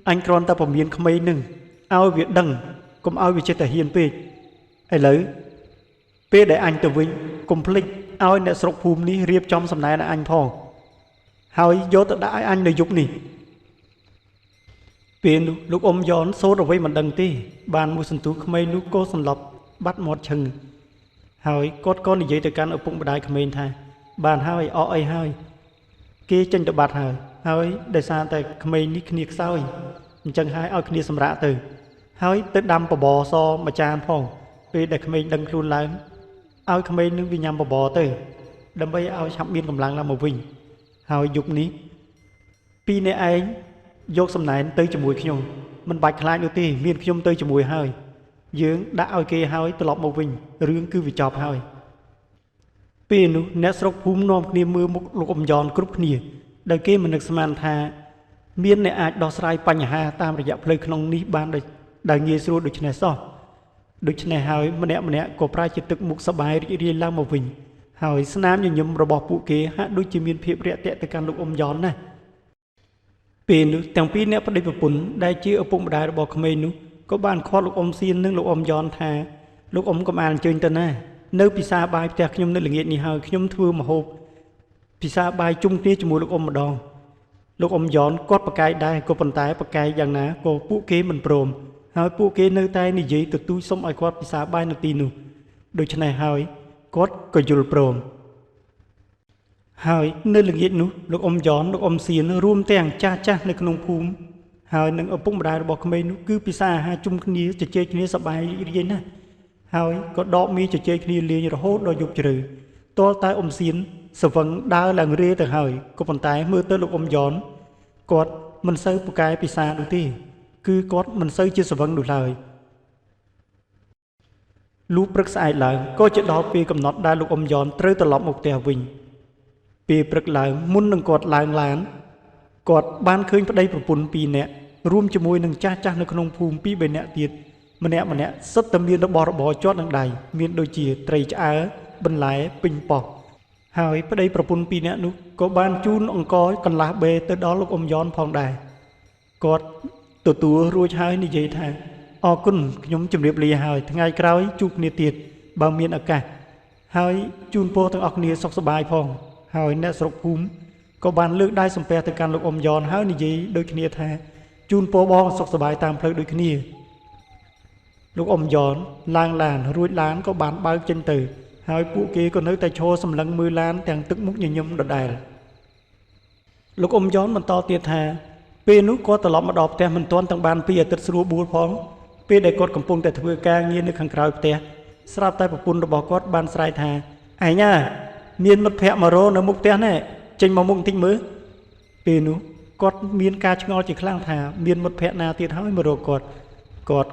អញគ្រាន់តែពមៀនក្មេងនឹងឲ្យវាដឹងកុំឲ្យវាចិត្តតែហ៊ានពេកឥឡូវពេលដែលអញទៅវិញកុំភ្លេចឲ្យអ្នកស្រុកភូមិនេះរៀបចំសំណែនឲ្យអញផងហើយយកទៅដាក់ឲ្យអញនៅយប់នេះពេលនោះលោកអ៊ំយ៉នសូត្រអ្វីមិនដឹងទេបានមួយសន្ទុះក្មេងនោះក៏សន្លប់បាត់មាត់ឈឹងហើយគាត់ក៏និយាយទៅកាន់ឪពុកម្ដាយក្មេងថាបានហើយអស់អីហើយគេចេញទៅបាត់ហើយដោយសារតែក្មេងនេះគ្នាខ្សោយអញ្ចឹងហើយឲ្យគ្នាសម្រាកទៅហើយទៅដាំបបរសមួយចានផងពេលដែលក្មេងដឹងខ្លួនឡើងឲ្យក្មេងនឹងវាញ៉ាំបបរទៅដើម្បីឲ្យឆាប់មានកម្លាំងឡើងមកវិញហើយយប់នេះពីរនាក់ឯងយកសំណែនទៅជាមួយខ្ញុំមិនបាច់ខ្លាចនោះទេមានខ្ញុំទៅជាមួយហើយយើងដាក់ឲ្យគេហើយត្រឡប់មកវិញរឿងគឺវាចប់ហើយពេលនោះអ្នកស្រុកភូមិនាំគ្នាមើលមុខលោកអ៊ំយ៉នគ្រប់គ្នាដោយគេមិននឹកស្មានថាមានអ្នកអាចដោះស្រាយបញ្ហាតាមរយៈផ្លូវក្នុងនេះបានដោយងាយស្រួលដូច្នេះសោះដូច្នេះហើយម្នាក់ក៏ប្រែជាទឹកមុខសប្បាយរីករាយឡើងមកវិញហើយស្នាមញញឹមរបស់ពួកគេហាក់ដូចជាមានភាពរាក់ទាក់ទៅកាន់លោកអ៊ំយ៉នណាស់ពេលនោះទាំងពីរអ្នកប្តីប្រពន្ធដែលជាឪពុកម្ដាយរបស់ក្មេងនោះក៏បានខាត់លោកអ៊ំសៀននិងលោកអ៊ំយ៉នថាលោកអ៊ំកុំអានអញ្ជើញទៅណានៅពិសាបាយផ្ទះខ្ញុំនៅល្ងាចនេះហើយខ្ញុំធ្វើម្ហូបពិសាបាយជុំគ្នាជាមួយលោកអ៊ំម្ដងលោកអ៊ំយ៉នគាត់ប្រកែកដែរក៏ប៉ុន្តែប្រកែកយ៉ាងណាក៏ពួកគេមិនព្រមហើយពួកគេនៅតែនិយាយទទូចសុំឲ្យគាត់ពិសាបាយនៅទីនោះដូច្នេះហើយគាត់ក៏យល់ព្រមហើយនៅល្ងាចនោះលោកអ៊ំយ៉នលោកអ៊ំសៀនរួមទាំងចាស់នៅក្នុងភូមិហើយនឹងឪពុកម្ដាយរបស់ក្មេងនោះគឺពិសាអាហារជុំគ្នាជជែកគ្នាសប្បាយរីករាយណាស់ហើយក៏ដកមីជជែកគ្នាលេងរហូតដល់យប់ជ្រៅទាល់តែអ៊ំសៀនស្វឹងដើរឡើងរេទៅហើយក៏ប៉ុន្តែមើលទៅលោកអ៊ំយ៉នគាត់មិនសូវពូកែពិសានោះទេគឺគាត់មិនសូវជាស្វឹងនោះឡើយលុះព្រឹកស្អែកឡើងក៏ជាដល់ពេលកំណត់ដែលលោកអ៊ំយ៉នត្រូវត្រឡប់មកផ្ទះវិញពេលព្រឹកឡើងមុននឹងគាត់ឡើងឡានគាត់បានឃើញប្តីប្រពន្ធ2នាក់រួមជាមួយនឹងចាស់នៅក្នុងភូមិ2 3នាក់ទៀតម្នាក់សុទ្ធតែមានរបស់របរជាប់នឹងដៃមានដូចជាត្រីឆ្អើបន្លែពេញប៉ោះហើយប្តីប្រពន្ធ2នាក់នោះក៏បានជូនអង្កርከន្លះបេទៅដល់លោកអ៊ំយ៉នផងដែរគាត់ទទួលរួចហើយនិយាយថាអរគុណខ្ញុំជម្រាបលាហើយថ្ងៃក្រោយជួបគ្នាទៀតបើមានឱកាសហើយជូនពរទាំងអស់គ្នាសុខសប្បាយផងហើយអ្នកស្រុកភូមិក៏បានលើកដៃសំពះទៅកាន់លោកអ៊ំយ៉នហើយនិយាយដូចគ្នាថាជូនពរបងសុខសប្បាយតាមផ្លូវដូចគ្នាលោកអ៊ំយ៉នឡើងឡានរួចឡានក៏បានបើកចេញទៅហើយពួកគេក៏នៅតែឈរសម្លឹងមើលឡានទាំងទឹកមុខញញឹមដដែលលោកអ៊ំយ៉នបន្តទៀតថាពេលនោះគាត់ត្រឡប់មកដល់ផ្ទះមិនទាន់ទាំងបានពីអាទិត្យស្រួលបួលផងពេលដែលគាត់កំពុងតែធ្វើការងារនៅខាងក្រោយផ្ទះស្រាប់តែប្រពន្ធរបស់គាត់បានស្រែកថាឯងមានមិត្តភ័ក្តិមករកនៅមុខផ្ទះណែចេញមកមុខបន្តិចមើលពេលនោះគាត់មានការឆ្ងល់ជាខ្លាំងថាមានមិត្តភ័ក្តិណាទៀតហើយមករកគាត់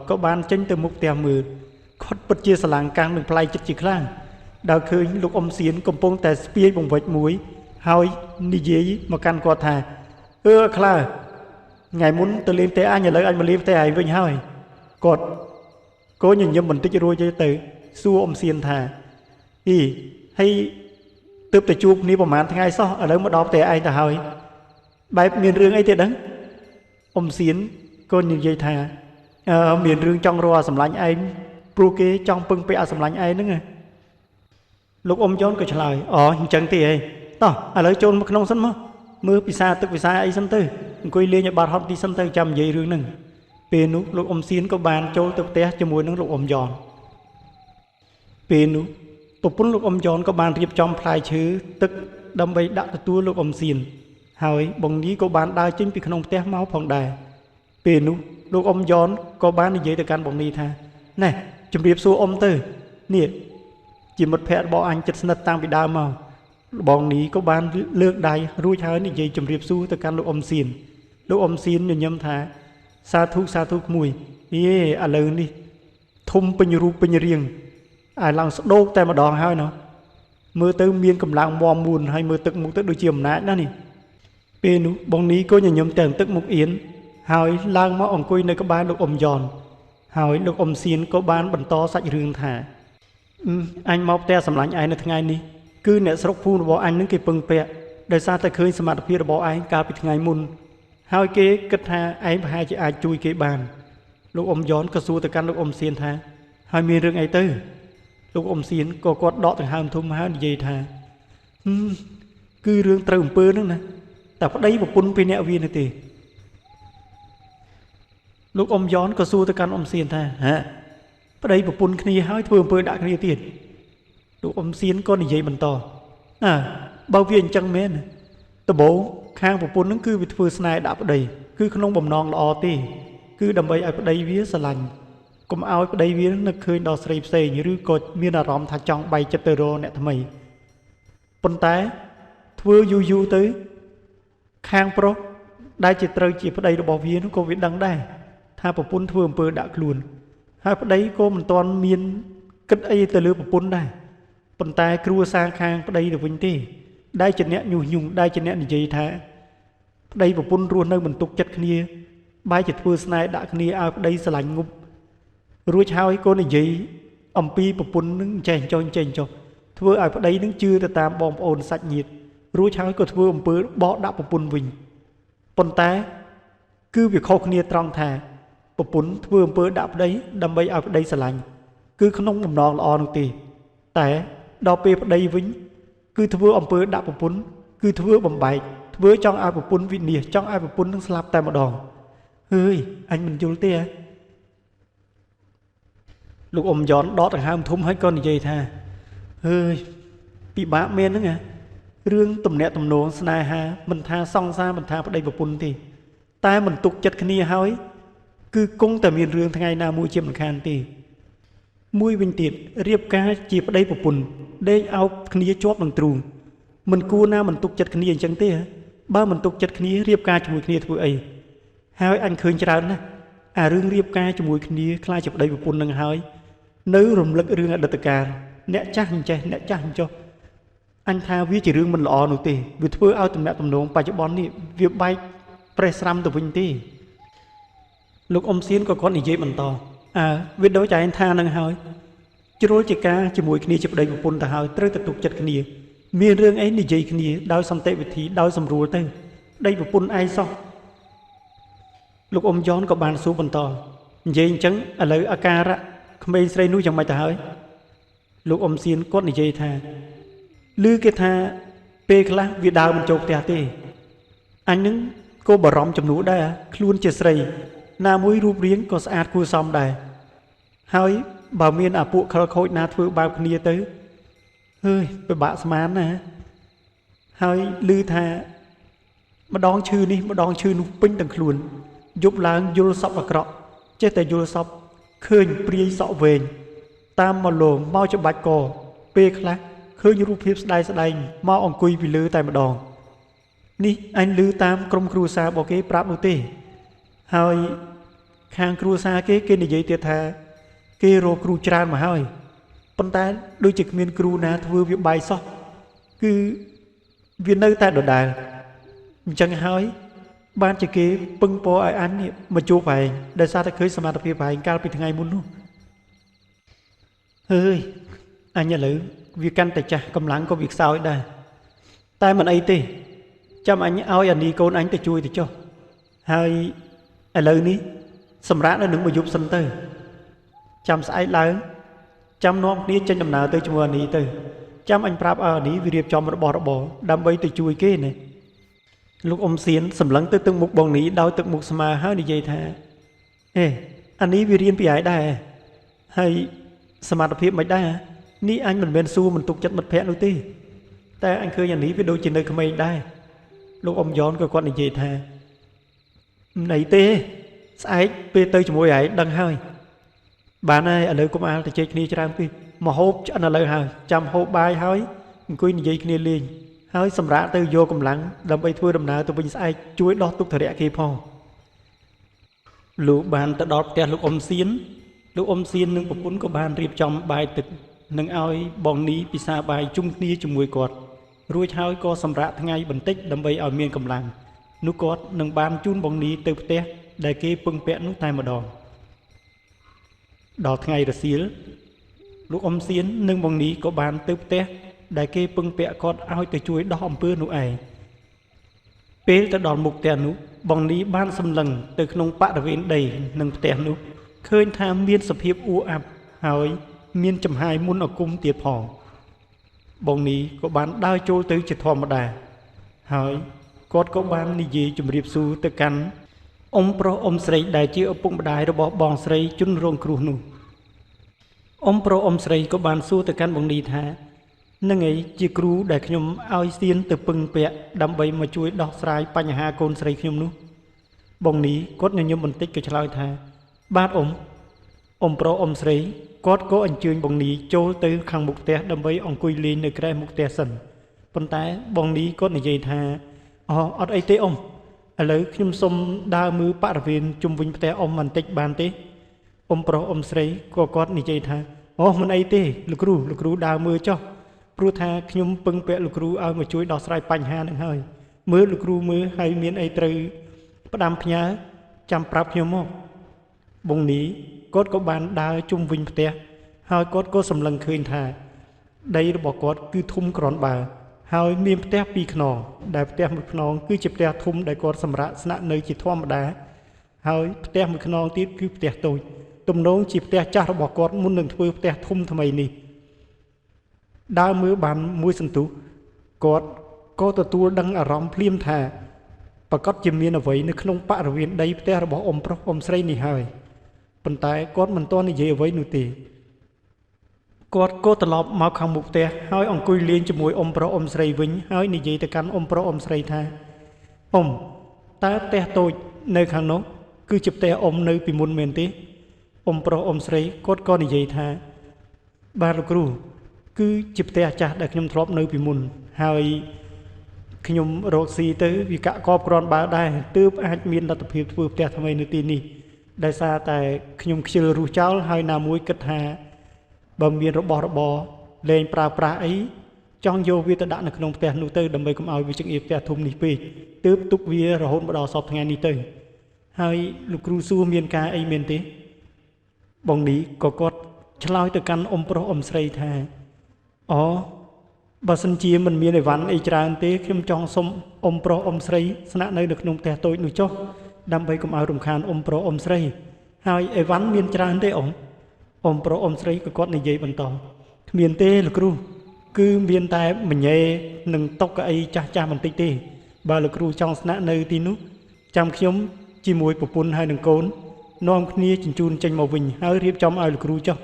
ក៏បានចេញទៅមុខផ្ទះមើលគាត់ពិតជាស្រឡាងកាំងនឹងប្លែកចិត្តជាខ្លាំងដល់ឃើញលោកអ៊ំសៀនកំពុងតែស្ពាយបង្វិចមួយហើយនិយាយមកកាន់គាត់ថាខ្លើថ្ងៃមុនទៅលេងផ្ទះអញឥឡូវអញមកលេងផ្ទះឯងវិញហើយ គាត់ក៏ញញឹមបន្តិចរួចទៅសួរអ៊ំសៀនថាអីហើយទើបតែជួបគ្នាប្រហែលថ្ងៃសោះឥឡូវមកដល់ផ្ទះឯងទៅហើយបែបមានរឿងអីទេដឹងអ៊ំសៀនក៏និយាយថាមានរឿងចង់រកអាសម្លាញ់ឯងព្រោះគេចង់ពឹងពាក់អាសម្លាញ់ឯងហ្នឹងលោកអ៊ំយ៉នក៏ឆ្លើយអញ្ចឹងទេហីតោះឥឡូវចូលមកក្នុងសិនមកមើលពិសាទឹកពិសាអីសិនទៅអង្គុយលេងឲ្យបាត់ហត់ទីសិនទៅចាំនិយាយរឿងហ្នឹងពេលនោះលោកអ៊ំសៀនក៏បានចូលទៅផ្ទះជាមួយនឹងលោកអ៊ំយ៉នពេលនោះប្រពន្ធលោកអ៊ំយ៉នក៏បានរៀបចំផ្លែឈើទឹកដើម្បីដាក់ទទួលលោកអ៊ំសៀនហើយបងនីក៏បានដើរចេញពីក្នុងផ្ទះមកផងដែរពេលនោះលោកអ៊ំយ៉នក៏បាននិយាយទៅកាន់បងនីថាណែជម្រាបសួរអ៊ំទៅនេះជាមិត្តភក្តិរបស់អញជិតស្និទ្ធតាំងពីដើមមកបងនីក៏បានលើកដៃរួចហើយនិយាយជម្រាបសួរទៅកាន់លោកអ៊ំសៀនលោកអ៊ំសៀនញញឹមថាសាធុក្មួយឥឡូវនេះធំពេញរូបពេញរាងឲ្យឡើងស្ដោកតែម្ដងហើយណោះមើលទៅមានកម្លាំងមាំមួនហើយមើលទឹកមុខទៅដូចជាអំណាចណាស់នេះពេលនោះបងនីក៏ញញឹមតែទឹកមុខអៀនហើយឡើងមកអង្គុយនៅក្បែរលោកអ៊ំយ៉នហើយលោកអ៊ំសៀនក៏បានបន្តសាច់រឿងថាអញមកផ្ទះសម្លាញ់ឯងនៅថ្ងៃនេះគឺអ្នកស្រុកភូមិរបស់អញនឹងគេពឹងពាក់ដោយសារតែឃើញសមត្ថភាពរបស់ឯងកាលពីថ្ងៃមុនហើយគេគិតថាឯងប្រហែលជាអាចជួយគេបានលោកអ៊ំយ៉នក៏សួរទៅកាន់លោកអ៊ំសៀនថាហើយមានរឿងអីទៅលោកអ៊ំសៀនក៏គាត់ដកដង្ហើមធំហើយនិយាយថាគឺរឿងត្រូវអំពើហ្នឹងណាតែប្តីប្រពន្ធពីអ្នកវានេះទេលោកអ៊ំយ៉នក៏សួរទៅកាន់អ៊ំសៀនថាប្តីប្រពន្ធគ្នាហើយធ្វើអំពើដាក់គ្នាទៀតលោកអ៊ំសៀនក៏និយាយបន្តបើវាអញ្ចឹងមែនដំបូងខាងប្រពន្ធហ្នឹងគឺវាធ្វើស្នេហ៍ដាក់ប្តីគឺក្នុងបំណងល្អទេគឺដើម្បីឲ្យប្តីវាស្រឡាញ់កុំឲ្យប្តីវានឹកឃើញដល់ស្រីផ្សេងឬក៏មានអារម្មណ៍ថាចង់បែកចិត្តទៅរកអ្នកថ្មីប៉ុន្តែធ្វើយូរទៅខាងប្រុសដែលជាត្រូវជាប្តីរបស់វានោះក៏វាដឹងដែរថាប្រពន្ធធ្វើអំពើដាក់ខ្លួនហើយប្តីក៏មិនទាន់មានគិតអីទៅលើប្រពន្ធដែរប៉ុន្តែគ្រួសារខាងប្តីទៅវិញទេដែលជាអ្នកញុះញង់ដែលជាអ្នកនិយាយថាប្តីប្រពន្ធរស់នៅបន្ទុកចិត្តគ្នាបែរជាធ្វើស្នេហ៍ដាក់គ្នាឲ្យប្តីស្រឡាញ់ងប់រួចហើយក៏និយាយអំពីប្រពន្ធនឹងចេះចុះធ្វើឲ្យប្តីនឹងជឿទៅតាមបងប្អូនសាច់ញាតិរួចហើយក៏ធ្វើអំពើបោកដាក់ប្រពន្ធវិញប៉ុន្តែគឺវាខុសគ្នាត្រង់ថាប្រពន្ធធ្វើអំពើដាក់ប្តីដើម្បីឲ្យប្តីស្រឡាញ់គឺក្នុងបំណងល្អនោះទេតែដល់ពេលប្តីវិញគឺធ្វើអំពើដាក់ប្រពន្ធគឺធ្វើបំបែកធ្វើចង់ឲ្យប្រពន្ធវិនាសចង់ឲ្យប្រពន្ធនឹងស្លាប់តែម្ដងអើយអញមិនយល់ទេលោកអ៊ំយ៉នដកដង្ហើមធំហើយក៏និយាយថាអើយពិបាកមែនហ្នឹងរឿងទំនាក់ទំនងស្នេហាមិនថាសង្សារមិនថាប្តីប្រពន្ធទេតែមិនទុកចិត្តគ្នាហើយគឺគង់តែមានរឿងថ្ងៃណាមួយជាមិនខានទេមួយវិញទៀតរៀបការជាប្តីប្រពន្ធដេកអោបគ្នាជាប់នឹងទ្រូងមិនគួរណាមិនទុកចិត្តគ្នាអញ្ចឹងទេបើមិនទុកចិត្តគ្នារៀបការជាមួយគ្នាធ្វើអីហើយអញឃើញច្រើនណាស់អារឿងរៀបការជាមួយគ្នាខ្លាចជាប្តីប្រពន្ធនឹងហើយនៅរំលឹករឿងអតីតកាលអ្នកចាស់អញ្ចេះអ្នកចាស់អញ្ចោះអញថាវាជារឿងមិនល្អនោះទេវាធ្វើឲ្យទំនាក់ទំនងបច្ចុប្បន្ននេះវាបែកប្រេះស្រាំទៅវិញទេលោកអ៊ំសៀនក៏គាត់និយាយបន្តវាដូចតែឯងថានឹងហើយជ្រុលជាការជាមួយគ្នាជាប្តីប្រពន្ធទៅហើយត្រូវតែទុកចិត្តគ្នាមានរឿងអីនិយាយគ្នាដោយសន្តិវិធីដោយសម្រួលទៅប្តីប្រពន្ធឯងសោះលោកអ៊ំយ៉នក៏បានសួរបន្តនិយាយអញ្ចឹងឥឡូវអាការៈក្មេងស្រីនោះយ៉ាងម៉េចទៅហើយលោកអ៊ំសៀនគាត់និយាយថាឮគេថាពេលខ្លះវាដើរមិនចូលផ្ទះទេអញនឹងក៏បារម្ភចំនួនដែរខ្លួនជាស្រីណាមួយរូបរាងក៏ស្អាតគួរសមដែរហើយបើមានអាពួកខលខូចណាធ្វើបាបគ្នាទៅពិបាកស្មានណាហើយឮថាម្ដងឈឺនេះម្ដងឈឺនោះពេញទាំងខ្លួនយប់ឡើងយល់សពអាក្រក់ចេះតែយល់សពឃើញព្រាយសក់វែងតាមមកលងមកច្បាច់កពេលខ្លះឃើញរូបភាពស្ដែងមកអង្គុយពីលើតែម្ដងនេះអញឮតាមក្រុមគ្រួសាររបស់គេប្រាប់នោះទេហើយខាងគ្រួសារគេនិយាយទៀតថាគេរកគ្រូច្រើនមកហើយប៉ុន្តែដូចជាគ្មានគ្រូណាធ្វើវាបាយសោះគឺវានៅតែដដែលអញ្ចឹងហើយ បានជាគេពឹងពោឲ្យអាននេះមកជួបឯងដោយសារតែឃើញសមត្ថភាពឯងកាលពីថ្ងៃមុននោះហើយអញឥឡូវវាកាន់តែចាស់កម្លាំងក៏វាខ្សោយដែរតែមិនអីទេចាំអញឲ្យអានីកូនអញទៅជួយទៅចុះហើយឥឡូវនេះសម្រាប់នៅនឹងមួយយប់សិនទៅចាំស្អែកឡើងចាំនាំគ្នាចេញដំណើរទៅជាមួយអានីទៅចាំអញប្រាប់ឲ្យអានីវារៀបចំរបស់របរដើម្បីទៅជួយគេណាលោកអ៊ំសៀនសម្លឹងទៅទឹកមុខបងនីដោយទឹកមុខស្មាហើយនិយាយថាអានីវារៀនពីឯងដែរហើយសមត្ថភាពមិនដែរនេះអញមិនមែនសួរមិនទុកចិត្តមិត្តភក្តិនោះទេតែអញឃើញអានីវាដូចជានៅក្មេងដែរលោកអ៊ំយ៉នក៏គាត់និយាយថាមិនអីទេស្អែកពេលទៅជាមួយឯងដឹងហើយបានហើយឥឡូវកុំអាលទៅជែកគ្នាច្រើនពេកមកហូបឆ្អិនឥឡូវហើយចាំហូបបាយហើយអង្គុយនិយាយគ្នាលេងហើយសម្រាប់ទៅយកកម្លាំងដើម្បីធ្វើដំណើរទៅវិញស្អែកជួយដោះទុក្ខធរៈគេផងលោកបានទៅដល់ផ្ទះលោកអ៊ំសៀនលោកអ៊ំសៀននិងប្រពន្ធក៏បានរៀបចំបាយទឹកនិងឲ្យបងនីពិសាបាយជុំគ្នាជាមួយគាត់រួចហើយក៏សម្រាប់ថ្ងៃបន្តិចដើម្បីឲ្យមានកម្លាំងនោះគាត់នឹងបានជូនបងនីទៅផ្ទះដែលគេពឹងពាក់នោះតែម្ដងដល់ថ្ងៃរសៀលលោកអ៊ំសៀននិងបងនីក៏បានទៅផ្ទះដែលគេពឹងពាក់គាត់ឲ្យទៅជួយដោះអំពើនោះឯងពេលទៅដល់មុខផ្ទះនោះបងនីបានសម្លឹងទៅក្នុងបរិវេណដីនឹងផ្ទះនោះឃើញថាមានសភាពអ៊ូអាប់ហើយមានចំហាយមុនអគុំទៀតផងបងនីក៏បានដើរចូលទៅជាធម្មតាហើយគាត់ក៏បាននិយាយជម្រាបសួរទៅកាន់អ៊ំប្រុសអ៊ំស្រីដែលជាឪពុកម្ដាយរបស់បងស្រីជនរងគ្រោះនោះអ៊ំប្រុសអ៊ំស្រីក៏បានសួរទៅកាន់បងនីថានឹងឯងជាគ្រូដែលខ្ញុំឲ្យសៀនទៅពឹងពាក់ដើម្បីមកជួយដោះស្រាយបញ្ហាកូនស្រីខ្ញុំនោះបងនីគាត់ញញឹមបន្តិចក៏ឆ្លើយថាបាទអ៊ំប្រុសអ៊ំស្រីគាត់ក៏អញ្ជើញបងនីចូលទៅខាងមុខផ្ទះដើម្បីអង្គុយលេងនៅក្រែមុខផ្ទះសិនប៉ុន្តែបងនីគាត់និយាយថាអត់អីទេអ៊ំឥឡូវខ្ញុំសុំដើរមើលបរិវេណជុំវិញផ្ទះអ៊ំបន្តិចបានទេអ៊ំប្រុសអ៊ំស្រីក៏គាត់និយាយថាមិនអីទេលោកគ្រូដើរមើលចុះព្រោះថាខ្ញុំពឹងពាក់លោកគ្រូឲ្យមកជួយដោះស្រាយបញ្ហានឹងហើយមើលលោកគ្រូមើលហើយមានអីត្រូវផ្ដាំផ្ញើចាំប្រាប់ខ្ញុំមកបងនីគាត់ក៏បានដើរជុំវិញផ្ទះហើយគាត់ក៏សម្លឹងឃើញថាដីរបស់គាត់គឺធំក្រនបើហើយមានផ្ទះពីរខ្នងដែលផ្ទះមួយខ្នងគឺជាផ្ទះធំដែលគាត់សម្រាប់ស្នាក់នៅជាធម្មតាហើយផ្ទះមួយខ្នងទៀតគឺផ្ទះតូចទំនងជាផ្ទះចាស់របស់គាត់មុននឹងធ្វើផ្ទះធំថ្មីនេះដើរមើលបានមួយសន្ទុះគាត់ក៏ទទួលដឹងអារម្មណ៍ភ្លាមថាប្រកាសជាមានអ្វីនៅក្នុងបរិវេណដីផ្ទះរបស់អ៊ំប្រុសអ៊ំស្រីនេះហើយប៉ុន្តែគាត់មិនទាន់និយាយអ្វីនោះទេគាត់ក៏ត្រឡប់មកខាងមុខផ្ទះហើយអង្គុយលេងជាមួយអ៊ំប្រុសអ៊ំស្រីវិញហើយនិយាយទៅកាន់អ៊ំប្រុសអ៊ំស្រីថាអ៊ំតើផ្ទះតូចនៅខាងនោះគឺជាផ្ទះអ៊ំនៅពីមុនមែនទេអ៊ំប្រុសអ៊ំស្រីគាត់ក៏និយាយថាបាទលោកគ្រូគឺជាផ្ទះចាស់ដែលខ្ញុំធ្លាប់នៅពីមុនហើយខ្ញុំរកស៊ីទៅវាកាក់កបគ្រាន់បើដែរទើបអាចមានលទ្ធភាពធ្វើផ្ទះថ្មីនៅទីនេះដោយសារតែខ្ញុំខ្ជិលរុះចោលហើយណាមួយគិតថាបើមានរបស់របរលែងប្រើប្រាស់អីចង់យកវាទៅដាក់នៅក្នុងផ្ទះនោះទៅដើម្បីកុំឲ្យវាចង្អៀតផ្ទះធំនេះពេកទើបទុកវារហូតមកដល់សពថ្ងៃនេះទៅហើយលោកគ្រូសួរមានការអីមែនទេបងនេះក៏គាត់ឆ្លើយទៅកាន់អ៊ំប្រុសអ៊ំស្រីថាបើសិនជាមិនមានអីវ៉ាន់អីច្រើនទេខ្ញុំចង់សុំអ៊ំប្រុសអ៊ំស្រីស្នាក់នៅក្នុងផ្ទះតូចនោះចុះដើម្បីកុំឲ្យរំខានអ៊ំប្រុសអ៊ំស្រីហើយអីវ៉ាន់មានច្រើនទេអ៊ំប្រុសអ៊ំស្រីក៏គាត់និយាយបន្តគ្មានទេលោកគ្រូគឺមានតែមញ៉េនិងតុកៅអីចាស់បន្តិចទេបើលោកគ្រូចង់ស្នាក់នៅទីនោះចាំខ្ញុំជាមួយប្រពន្ធហើយនឹងកូននាំគ្នាជញ្ជូនចេញមកវិញហើយរៀបចំឲ្យលោកគ្រូចុះ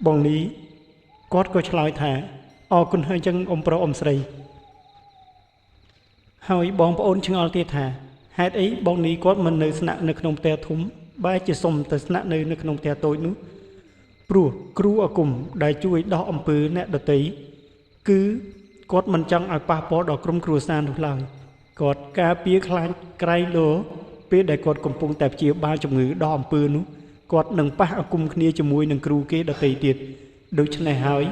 បងនេះគាត់ក៏ឆ្លើយថាអរគុណហើយចឹងអ៊ំប្រុសអ៊ំស្រីហើយបងប្អូនឆ្ងល់ទៀតថាហេតុអីបងនេះគាត់មិននៅស្នាក់នៅក្នុងផ្ទះធំបែរជាសុំទៅស្នាក់នៅក្នុងផ្ទះតូចនោះព្រោះគ្រូអាគមដែលជួយដោះអំពើអ្នកដទៃគឺគាត់មិនចង់ឲ្យប៉ះពាល់ដល់ក្រុមគ្រួសារនោះឡើយគាត់ការពារខ្លាចក្រៃលោពេលដែលគាត់កំពុងតែព្យាបាលជំងឺដោះអំពើនោះគាត់នឹងប៉ះអាគមគ្នាជាមួយនឹងគ្រូគេដទៃទៀតដូច្នេះហើយ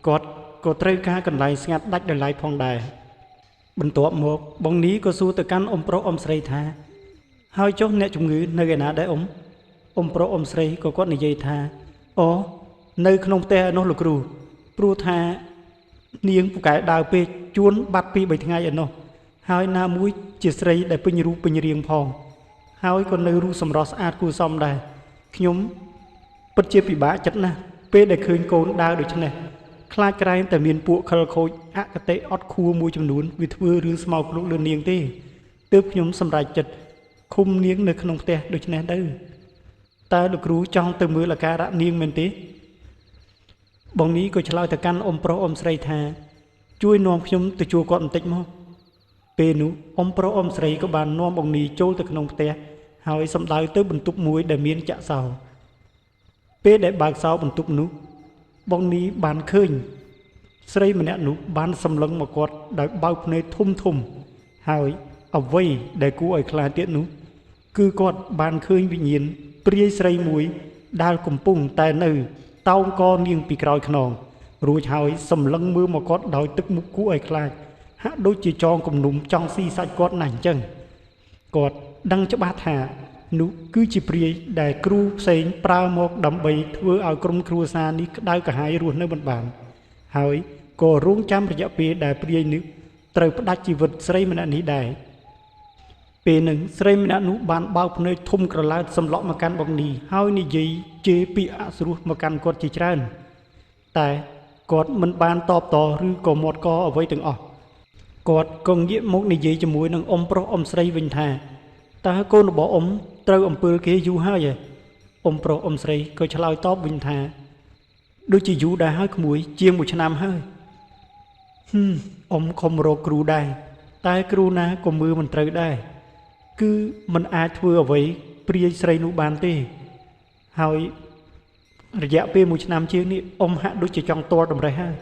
គាត់ក៏ត្រូវការកន្លែងស្ងាត់ដាច់ដោយឡែកផងដែរ បន្ទាប់មកបងនេះក៏សួរទៅកាន់អ៊ំប្រុសអ៊ំស្រីថាហើយចុះអ្នកជំងឺនៅឯណាដែរអ៊ំប្រុសអ៊ំស្រីក៏គាត់និយាយថាអូនៅក្នុងផ្ទះឯនោះលោកគ្រូព្រោះថានាងពូកែដើរពេកជួនបាត់ពី3ថ្ងៃឯនោះហើយណាមួយជាស្រីដែលពេញរូបពេញរាងផងហើយក៏នៅរូបសម្រស់ស្អាតគួរសមដែរខ្ញុំពិតជាពិបាកចិត្តណាស់ពេលដែលឃើញកូនដើរដូចនេះខ្លាចក្រែងតែមានពួកខិលខូចអកតេអត់ខួរមួយចំនួនវាធ្វើរឿងស្មោកគ្រោកលឿននាងទេទើបខ្ញុំសម្រេចចិត្តឃុំនាងនៅក្នុងផ្ទះដូចនេះទៅតើលោកគ្រូចង់ទៅមើលអាការៈនាងមែនទេបងនេះក៏ឆ្លើយទៅកាន់អ៊ំប្រុសអ៊ំស្រីថាជួយនាំខ្ញុំទៅជួបគាត់បន្តិចមកពេលនោះអ៊ំប្រុសអ៊ំស្រីក៏បាននាំបងនេះចូលទៅក្នុងផ្ទះហើយសម្ដៅទៅបន្ទប់មួយដែលមានចាក់សោពេលដែលបើកសោបន្ទប់នោះបងនេះបានឃើញស្រីម្នាក់នោះបានសម្លឹងមកគាត់ដោយបើកភ្នែកធំហើយអ្វីដែលគួរឲ្យខ្លាចទៀតនោះគឺគាត់បានឃើញវិញ្ញាណព្រាយស្រីមួយដែលកំពុងតែនៅតោងកនាងពីក្រោយខ្នងរួចហើយសម្លឹងមើលមកគាត់ដោយទឹកមុខគួរឲ្យខ្លាចហាក់ដូចជាចងគំនុំចង់ស៊ីសាច់គាត់ណាស់អញ្ចឹងគាត់ដឹងច្បាស់ថានោះគឺជាព្រាយដែលគ្រូផ្សេងប្រើមកដើម្បីធ្វើឲ្យក្រុមគ្រួសារនេះក្តៅក្រហាយរស់នៅមិនបានហើយក៏រងចាំរយៈពេលដែលព្រាយនេះត្រូវផ្ដាច់ជីវិតស្រីម្នាក់នេះដែរពេលនឹងស្រីម្នាក់នោះបានបើកភ្នែកធំក្រឡើតសម្លក់មកកាន់បងនេះហើយនិយាយជេរពាក្យអសុរោះមកកាន់គាត់ជាច្រើនតែគាត់មិនបានតបតឬក៏មាត់កអ្វីទាំងអស់គាត់ក៏ងាកមកនិយាយជាមួយនឹងអ៊ំប្រុសអ៊ំស្រីវិញថាតើកូនរបស់អ៊ំត្រូវអំពើគេយូរហើយអ៊ំប្រុសអ៊ំស្រីក៏ឆ្លើយតបវិញថាដូចជាយូរដែរហើយក្មួយជាង1ឆ្នាំហើយអ៊ំខំរកគ្រូដែរតែគ្រូណាក៏មើលមិនត្រូវដែរគឺមិនអាចធ្វើអ្វីព្រាយស្រីនោះបានទេហើយរយៈពេល1ឆ្នាំជាងនេះអ៊ំហាក់ដូចជាចង់ទាល់តម្រេះហើយ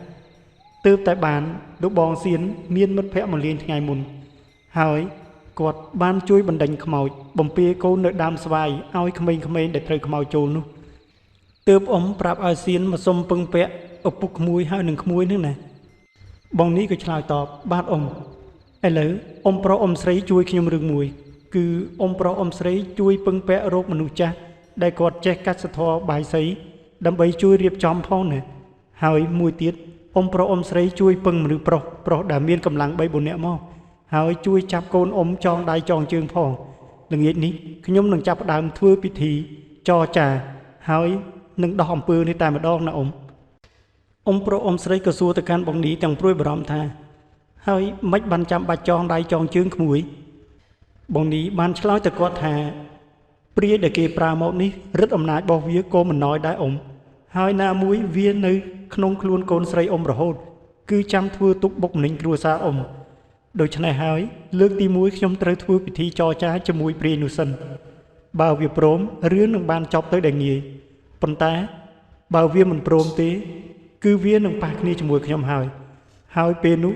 ទើបតែបានលោកបងសៀនមានមិត្តភ័ក្តិមកលេងថ្ងៃមុនហើយគាត់បានជួយបណ្ដេញខ្មោចបំពេកូននៅដើមស្វាយឲ្យក្មេងៗដែលត្រូវខ្មោចចូលនោះទើបអ៊ំប្រាប់ឲ្យសៀនមកសុំពឹងពាក់ឪពុកក្មួយហើយនឹងក្មួយនឹងណាបងនេះក៏ឆ្លើយតបបាទអ៊ំឥឡូវអ៊ំប្រុសអ៊ំស្រីជួយខ្ញុំរឿងមួយគឺអ៊ំប្រុសអ៊ំស្រីជួយពឹងពាក់រោគមនុស្សចាស់ដែលគាត់ចេះកាត់សធរបាយសីដើម្បីជួយរៀបចំផងណាហើយមួយទៀតអ៊ំប្រុសអ៊ំស្រីជួយពឹងមនុស្សប្រុសដែលមានកម្លាំង3 4នាក់មកហើយជួយចាប់កូនអ៊ំចងដៃចងជើងផងល្ងាចនេះខ្ញុំនឹងចាប់ផ្ដើមធ្វើពិធីចរចាហើយនឹងដោះអំពើនេះតែម្ដងណាអ៊ំប្រុសអ៊ំស្រីក៏សួរទៅកាន់បងនេះទាំងព្រួយបារម្ភថាហើយមិនបានចាំបាច់ចងដៃចងជើងក្មួយបងនេះបានឆ្លើយទៅគាត់ថាព្រាយដែលគេប្រើមកនេះរិទ្ធអំណាចរបស់វាក៏មិនណយដែរអ៊ំហើយណាមួយវានៅក្នុងខ្លួនកូនស្រីអ៊ំរហូតគឺចាំធ្វើទុកបុកម្នេញគ្រួសារអ៊ំដូច្នេះហើយលើកទី1ខ្ញុំត្រូវធ្វើពិធីចរចាជាមួយព្រាយនោះសិនបើវាព្រមរឿងនឹងបានចប់ទៅដែលងាយប៉ុន្តែបើវាមិនព្រមទេគឺវានឹងប៉ះគ្នាជាមួយខ្ញុំហើយពេលនោះ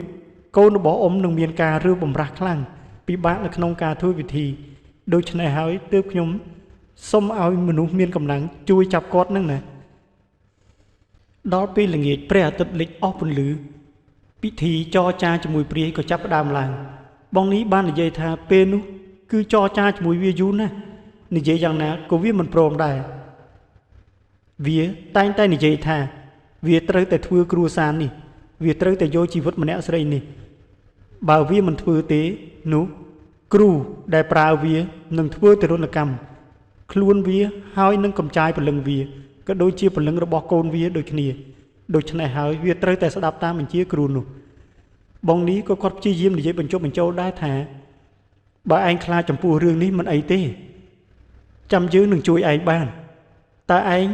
កូនរបស់អ៊ំនឹងមានការរើបំរាស់ខ្លាំងពិបាកនៅក្នុងការធ្វើពិធីដូច្នេះហើយទើបខ្ញុំសុំឲ្យមនុស្សមានកម្លាំងជួយចាប់គាត់នឹងណាដល់ពេលល្ងាចព្រះអាទិត្យលិចអស់ពន្លឺពិធីចរចាជាមួយព្រាយក៏ចាប់ផ្ដើមឡើងបងនេះបាននិយាយថាពេលនោះគឺចរចាជាមួយវាយូរណាស់និយាយយ៉ាងណាក៏វាមិនព្រមដែរវាតែងតែនិយាយថាវាត្រូវតែធ្វើគ្រួសារនេះវាត្រូវតែយកជីវិតម្នាក់ស្រីនេះបើវាមិនធ្វើទេនោះគ្រូដែលប្រើវានឹងធ្វើទរណកម្មខ្លួនវាហើយនឹងកំចាយព្រលឹងវាក៏ដូចជាព្រលឹងរបស់កូនវាដូចគ្នាដូច្នេះហើយវាត្រូវតែស្ដាប់តាមបញ្ជាគ្រូនោះបងនេះក៏គាត់ព្យាយាមនិយាយបញ្ចុះបញ្ចូលដែរថាបើឯងខ្លាចចំពោះរឿងនេះមិនអីទេចាំយើងនឹងជួយឯងបានតើឯង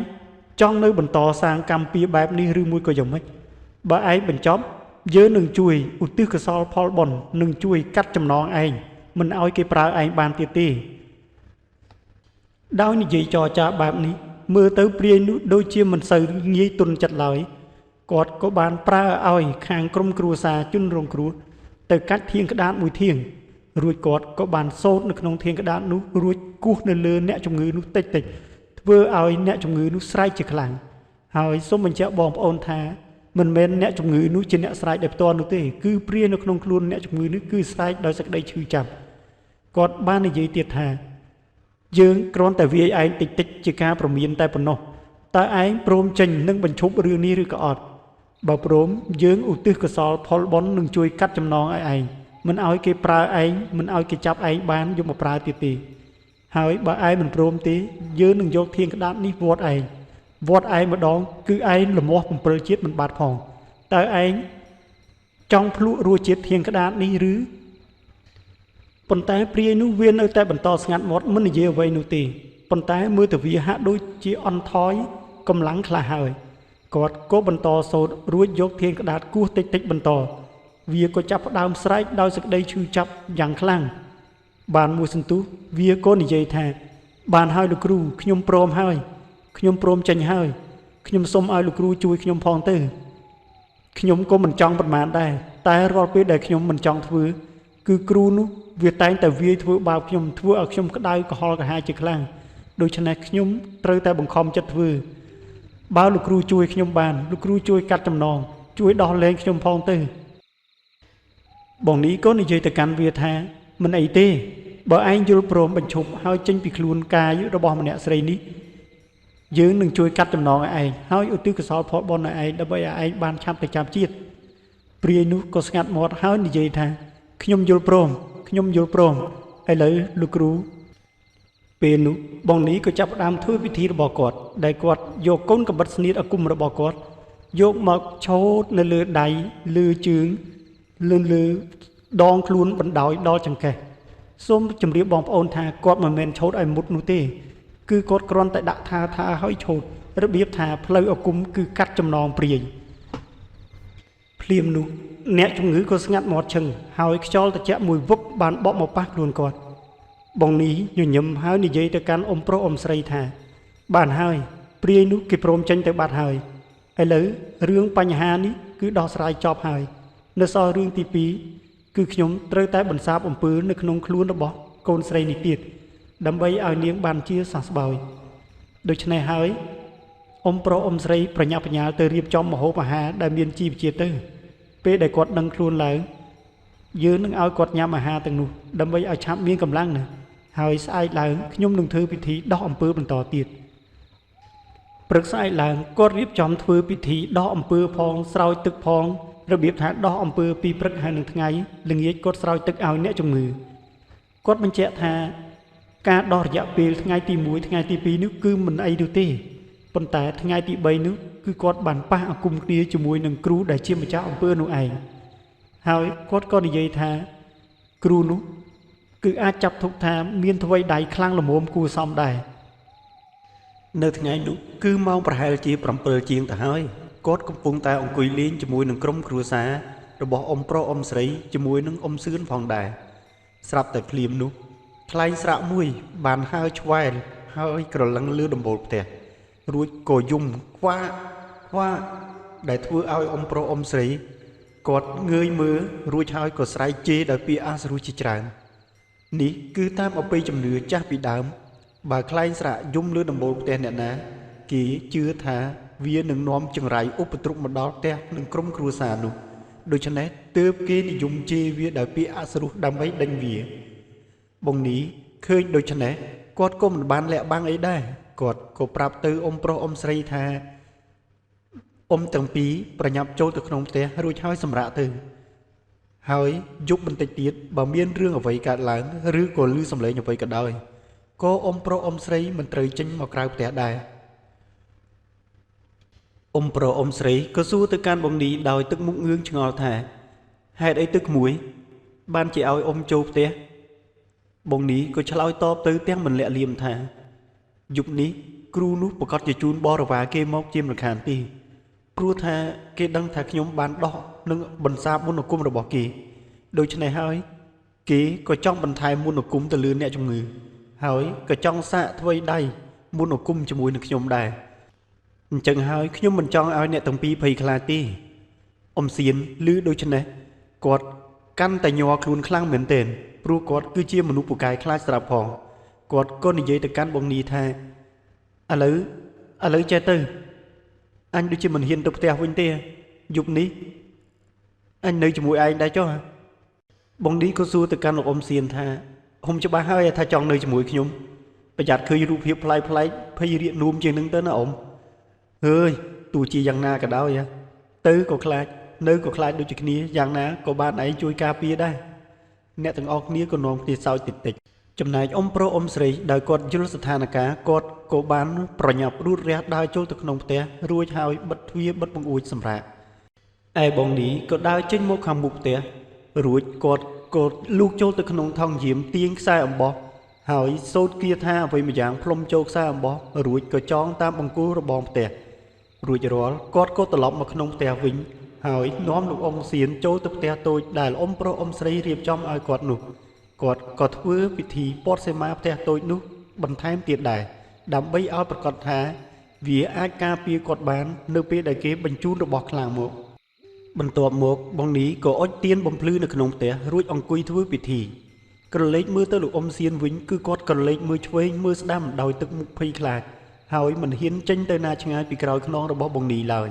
ចង់នៅបន្តសាងកម្មពៀបែបនេះឬមួយក៏យ៉ាងម៉េចបើឯងបញ្ចប់យើងនឹងជួយឧទ្ទិសកុសលផលបុណ្យនឹងជួយកាត់ចំណងឯងមិនឲ្យគេប្រើឯងបានទៀតទេដោយនិយាយចរចាបែបនេះមើលទៅព្រាយនោះដូចជាមិនសូវងាយទុនចិត្តឡើយគាត់ក៏បានប្រើឲ្យខាងក្រុមគ្រួសារជនរងគ្រោះទៅកាច់ធាងក្តារមួយធាងរួចគាត់ក៏បានសូត្រនៅក្នុងធាងក្តារនោះរួចគោះនៅលើអ្នកជំងឺនោះតិចធ្វើឲ្យអ្នកជំងឺនោះស្រែកជាខ្លាំងហើយសូមបញ្ជាក់បងប្អូនថា មិនមែនអ្នកជំងឺនោះជាអ្នកស្រែកដោយផ្ទាល់នោះទេគឺព្រាយនៅក្នុងខ្លួនអ្នកជំងឺនេះគឺស្រែកដោយសេចក្តីឈឺចាប់គាត់បាននិយាយទៀតថាយើងគ្រាន់តែវាយឯងតិចតិចជាការប្រមានតែប៉ុណ្ណោះតើឯងព្រមចេញនឹងបញ្ឈប់រឿងនេះឬក៏អត់បើព្រមយើងឧទ្ទិសកុសលផលបុណ្យនឹងជួយកាត់ចំណងឲ្យឯងមិនឲ្យគេប្រើឯងមិនឲ្យគេចាប់ឯងបានយកមកប្រើទៀតទេហើយបើឯងមិនព្រមទេយើងនឹងយកធាងក្តាប់នេះវត្តឯងម្ដងគឺឯងលមាស់7ជាតិមិនបាត់ផងតើឯងចង់ភ្លក់រសជាតិធាងក្តាប់នេះឬប៉ុន្តែព្រាយនោះវានៅតែបន្តស្ងាត់មាត់មិននិយាយអ្វីនោះទេប៉ុន្តែមើលទៅវាហាក់ដូចជាអន់ថយកម្លាំងខ្លះហើយគាត់ក៏បន្តសូត្ររួចយកធាងក្តាប់គោះតិចតិចបន្តវាក៏ចាប់ផ្ដើមស្រែកដោយសេចក្តីឈឺចាប់យ៉ាងខ្លាំងបានមួយសន្ទុះវាក៏និយាយថាបានហើយលោកគ្រូខ្ញុំព្រមហើយខ្ញុំព្រមចេញហើយខ្ញុំសូមឲ្យលោកគ្រូជួយខ្ញុំផងទៅខ្ញុំក៏មិនចង់ប្រមាថដែរតែរាល់ពេលដែលខ្ញុំមិនចង់ធ្វើគឺគ្រូនោះវាតែងតែវាយធ្វើបាបខ្ញុំធ្វើឲ្យខ្ញុំក្តៅក្រហល់ក្រហាយជាខ្លាំងដូច្នេះខ្ញុំត្រូវតែបង្ខំចិត្តធ្វើបើលោកគ្រូជួយខ្ញុំបានលោកគ្រូជួយកាត់ចំណងជួយដោះលែងខ្ញុំផងទៅបងនេះក៏និយាយទៅកាន់វាថាមិនអីទេបើឯងយល់ព្រមបញ្ឈប់ហើយចេញពីខ្លួនកាយរបស់ម្នាក់ស្រីនេះយើងនឹងជួយកាត់ចំណងឲ្យឯងហើយឧទ្ទិសកុសលផលបុណ្យឲ្យឯងដើម្បីឲ្យឯងបានឆាប់ទៅចាប់ជាតិព្រាយនោះក៏ស្ងាត់មាត់ហើយនិយាយថាខ្ញុំយល់ព្រមឥឡូវលោកគ្រូពេលនោះបងនេះក៏ចាប់ផ្ដើមធ្វើពិធីរបស់គាត់ដែលគាត់យកកូនកបិតស្នៀតអាគុំរបស់គាត់យកមកឆោតនៅលើដៃលើជើងលើដងខ្លួនបណ្ដោយដល់ចង្កេះសូមជម្រាបបងប្អូនថាគាត់មិនមែនឆោតឲ្យមុតនោះទេគឺគាត់គ្រាន់តែដាក់ថាឲ្យឆោតរបៀបថាផ្លូវអាគុំគឺកាត់ចំណងព្រាយភ្លាមនោះអ្នកជំងឺក៏ស្ងាត់មាត់ឈឹងហើយខ្យល់ត្រជាក់មួយវឹបបានបក់មកប៉ះខ្លួនគាត់បងនេះញញឹមហើយនិយាយទៅកាន់អ៊ំប្រុសអ៊ំស្រីថាបានហើយព្រាយនោះគេព្រមចេញទៅបាត់ហើយឥឡូវរឿងបញ្ហានេះគឺដោះស្រាយចប់ហើយនៅសល់រឿងទី2គឺខ្ញុំត្រូវតែបន្សាបអំពើនៅក្នុងខ្លួនរបស់កូនស្រីនេះទៀតដើម្បីឲ្យនាងបានជាសះស្បើយដូច្នេះហើយអ៊ំប្រុសអ៊ំស្រីប្រញាប់ប្រញាល់ទៅរៀបចំម្ហូបអាហារដែលមានជីវជាតិទៅពេលដែលគាត់ដឹងខ្លួនឡើងយើងនឹងឲ្យគាត់ញ៉ាំអាហារទាំងនោះដើម្បីឲ្យឆាប់មានកម្លាំងណាហើយស្អែកឡើងខ្ញុំនឹងធ្វើពិធីដោះអំពើបន្តទៀតព្រឹកស្អែកឡើងគាត់រៀបចំធ្វើពិធីដោះអំពើផងស្រោចទឹកផងរបៀបថាដោះអំពើពីព្រឹកហើយនឹងថ្ងៃល្ងាចគាត់ស្រោចទឹកឲ្យអ្នកជំងឺគាត់បញ្ជាក់ថាការដោះរយៈពេលថ្ងៃទី1ថ្ងៃទី2នោះគឺមិនអីនោះទេប៉ុន្តែថ្ងៃទី3នោះគឺគាត់បានប៉ះអាគមគ្នាជាមួយនឹងគ្រូដែលជាម្ចាស់អំពើនោះឯងហើយគាត់ក៏និយាយថាគ្រូនោះគឺអាចចាប់ទុកថាមានថ្វីដៃខ្លាំងល្មមគួរសមដែរនៅថ្ងៃនោះគឺម៉ោងប្រហែលជា7ជាងទៅហើយគាត់កំពុងតែអង្គុយលេងជាមួយនឹងក្រុមគ្រួសាររបស់អ៊ំប្រុសអ៊ំស្រីជាមួយនឹងអ៊ំសឿនផងដែរស្រាប់តែភ្លាមនោះថ្លែងស្រាក់មួយបានហើរឆ្វែលហើយក្រឡឹងលើដំបូលផ្ទះរួចក៏យំខ្វាដែលធ្វើឲ្យអ៊ំប្រុសអ៊ំស្រីគាត់ងើយមើលរួចហើយក៏ស្រែកជេរដោយពាក្យអាសរោះជាច្រើននេះគឺតាមអបិយជំនឿចាស់ពីដើមបើខ្លែងស្រាក់យំលើដំបូលផ្ទះអ្នកណាគេជឿថាវានឹងនាំចង្រៃឧបទ្រពមកដល់ផ្ទះនឹងក្រុមគ្រួសារនោះដូច្នេះទើបគេនិយមជេរវាដោយពាក្យអាសរោះដើម្បីដេញវាបងនេះឃើញដូច្នេះគាត់ក៏មិនបានលាក់បាំងអីដែរគាត់ក៏ប្រាប់ទៅអ៊ំប្រុសអ៊ំស្រីថាអ៊ំទាំងពីរប្រញាប់ចូលទៅក្នុងផ្ទះរួចហើយសម្រាកទៅហើយយប់បន្តិចទៀតបើមានរឿងអ្វីកើតឡើងឬក៏ឮសំឡេងអ្វីក៏ដោយក៏អ៊ំប្រុសអ៊ំស្រីមិនត្រូវចេញមកក្រៅផ្ទះដែរអ៊ំប្រុសអ៊ំស្រីក៏សួរទៅកាន់បងនេះដោយទឹកមុខងឿងឆ្ងល់ថាហេតុអីទឹកក្មួយបានជាឲ្យអ៊ំចូលផ្ទះបងនេះក៏ឆ្លើយតបទៅទាំងមិនលាក់លៀមថាយប់នេះគ្រូនោះប្រកាសជាជូនបរិវារគេមកជាមិនខានទេព្រោះថាគេដឹងថាខ្ញុំបានដោះនឹងបន្សាបមន្តអាគមរបស់គេដូច្នេះហើយគេក៏ចង់បន្ថែមមន្តអាគមទៅលើអ្នកជំងឺហើយក៏ចង់សាកធ្វើដៃមន្តអាគមជាមួយនឹងខ្ញុំដែរអញ្ចឹងហើយខ្ញុំមិនចង់ឲ្យអ្នកទាំងពីរភ័យខ្លាចទេអ៊ំសៀនឮដូច្នេះគាត់កាន់តែញ័រខ្លួនខ្លាំងមែនទែនព្រោះគាត់គឺជាមនុស្សពូកែខ្លាចស្រាប់ផងគាត់ក៏និយាយទៅកាន់បងនីថាឥឡូវចេះទៅអញដូចជាមិនហ៊ានទៅផ្ទះវិញទេ យប់នេះអញនៅជាមួយឯងដែរចុះបងនេះក៏សួរទៅកាន់លោកអ៊ំសៀនថាខ្ញុំច្បាស់ហើយថាចង់នៅជាមួយខ្ញុំប្រយ័ត្នឃើញរូបភាពប្លែកៗភ័យរៀកនួមជាងនឹងទៅណាអ៊ំអើយទោះជាយ៉ាងណាក៏ដោយទៅក៏ខ្លាចនៅក៏ខ្លាចដូចគ្នាយ៉ាងណាក៏បានឯងជួយការពារដែរអ្នកទាំងអស់គ្នាក៏នាំគ្នាសើចតិចចំណែកអ៊ំប្រុសអ៊ំស្រីដែលគាត់យល់ស្ថានភាពគាត់ក៏បានប្រញាប់រូតរះដើរចូលទៅក្នុងផ្ទះរួចហើយបិទទ្វារបិទបង្អួចសម្រាប់ឯបងនេះក៏ដើរចេញមកខាងមុខផ្ទះរួចគាត់ក៏លូកចូលទៅក្នុងថង់យាមទាញខ្សែអំបោះហើយសូត្រគាថាអ្វីម្យ៉ាងផ្លុំចូលខ្សែអំបោះរួចក៏ចងតាមបង្គោលរបងផ្ទះរួចរាល់គាត់ក៏ត្រឡប់មកក្នុងផ្ទះវិញហើយនាំលោកអ៊ំសៀនចូលទៅផ្ទះតូចដែលអ៊ំប្រុសអ៊ំស្រីរៀបចំឲ្យគាត់នោះគាត់ក៏ធ្វើពិធីព័ទ្ធសីមាផ្ទះតូចនោះបន្ថែមទៀតដែរដើម្បីឲ្យប្រកាសថាវាអាចការពារគាត់បាននៅពេលដែលគេបញ្ជូនរបស់ខ្លាំងមកបន្ទាប់មកបងនេះក៏អុជទៀនបំភ្លឺនៅក្នុងផ្ទះរួចអង្គុយធ្វើពិធីក្រឡេកមើលទៅលោកអ៊ំសៀនវិញគឺគាត់ក្រឡេកមើលឆ្វេងមើលស្ដាំដោយទឹកមុខភ័យខ្លាចហើយមិនហ៊ានចេញទៅណាឆ្ងាយពីក្រោយខ្នងរបស់បងនេះឡើយ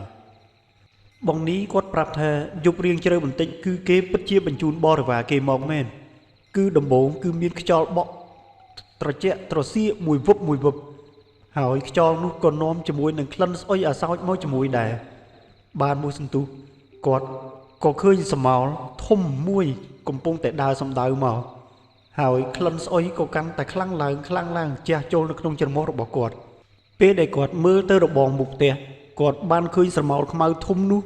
បងនេះគាត់ប្រាប់ថាយប់រៀងជ្រៅបន្តិចគឺគេពិតជាបញ្ជូនបរិវារគេមកមែនគឺដំបូងគឺមានខ្យល់បក់ត្រជាក់ត្រសៀកមួយវឹបហើយខ្យល់នោះក៏នាំជាមួយនឹងក្លិនស្អុយអាសោចមកជាមួយដែរបានមួយសន្ទុះគាត់ក៏ឃើញស្រមោលធំមួយកំពុងតែដើរសំដៅមកហើយក្លិនស្អុយក៏កាន់តែខ្លាំងឡើងជះចូលនៅក្នុងច្រមុះរបស់គាត់ពេលដែលគាត់មើលទៅរបងមុខផ្ទះគាត់បានឃើញស្រមោលខ្មៅធំនោះ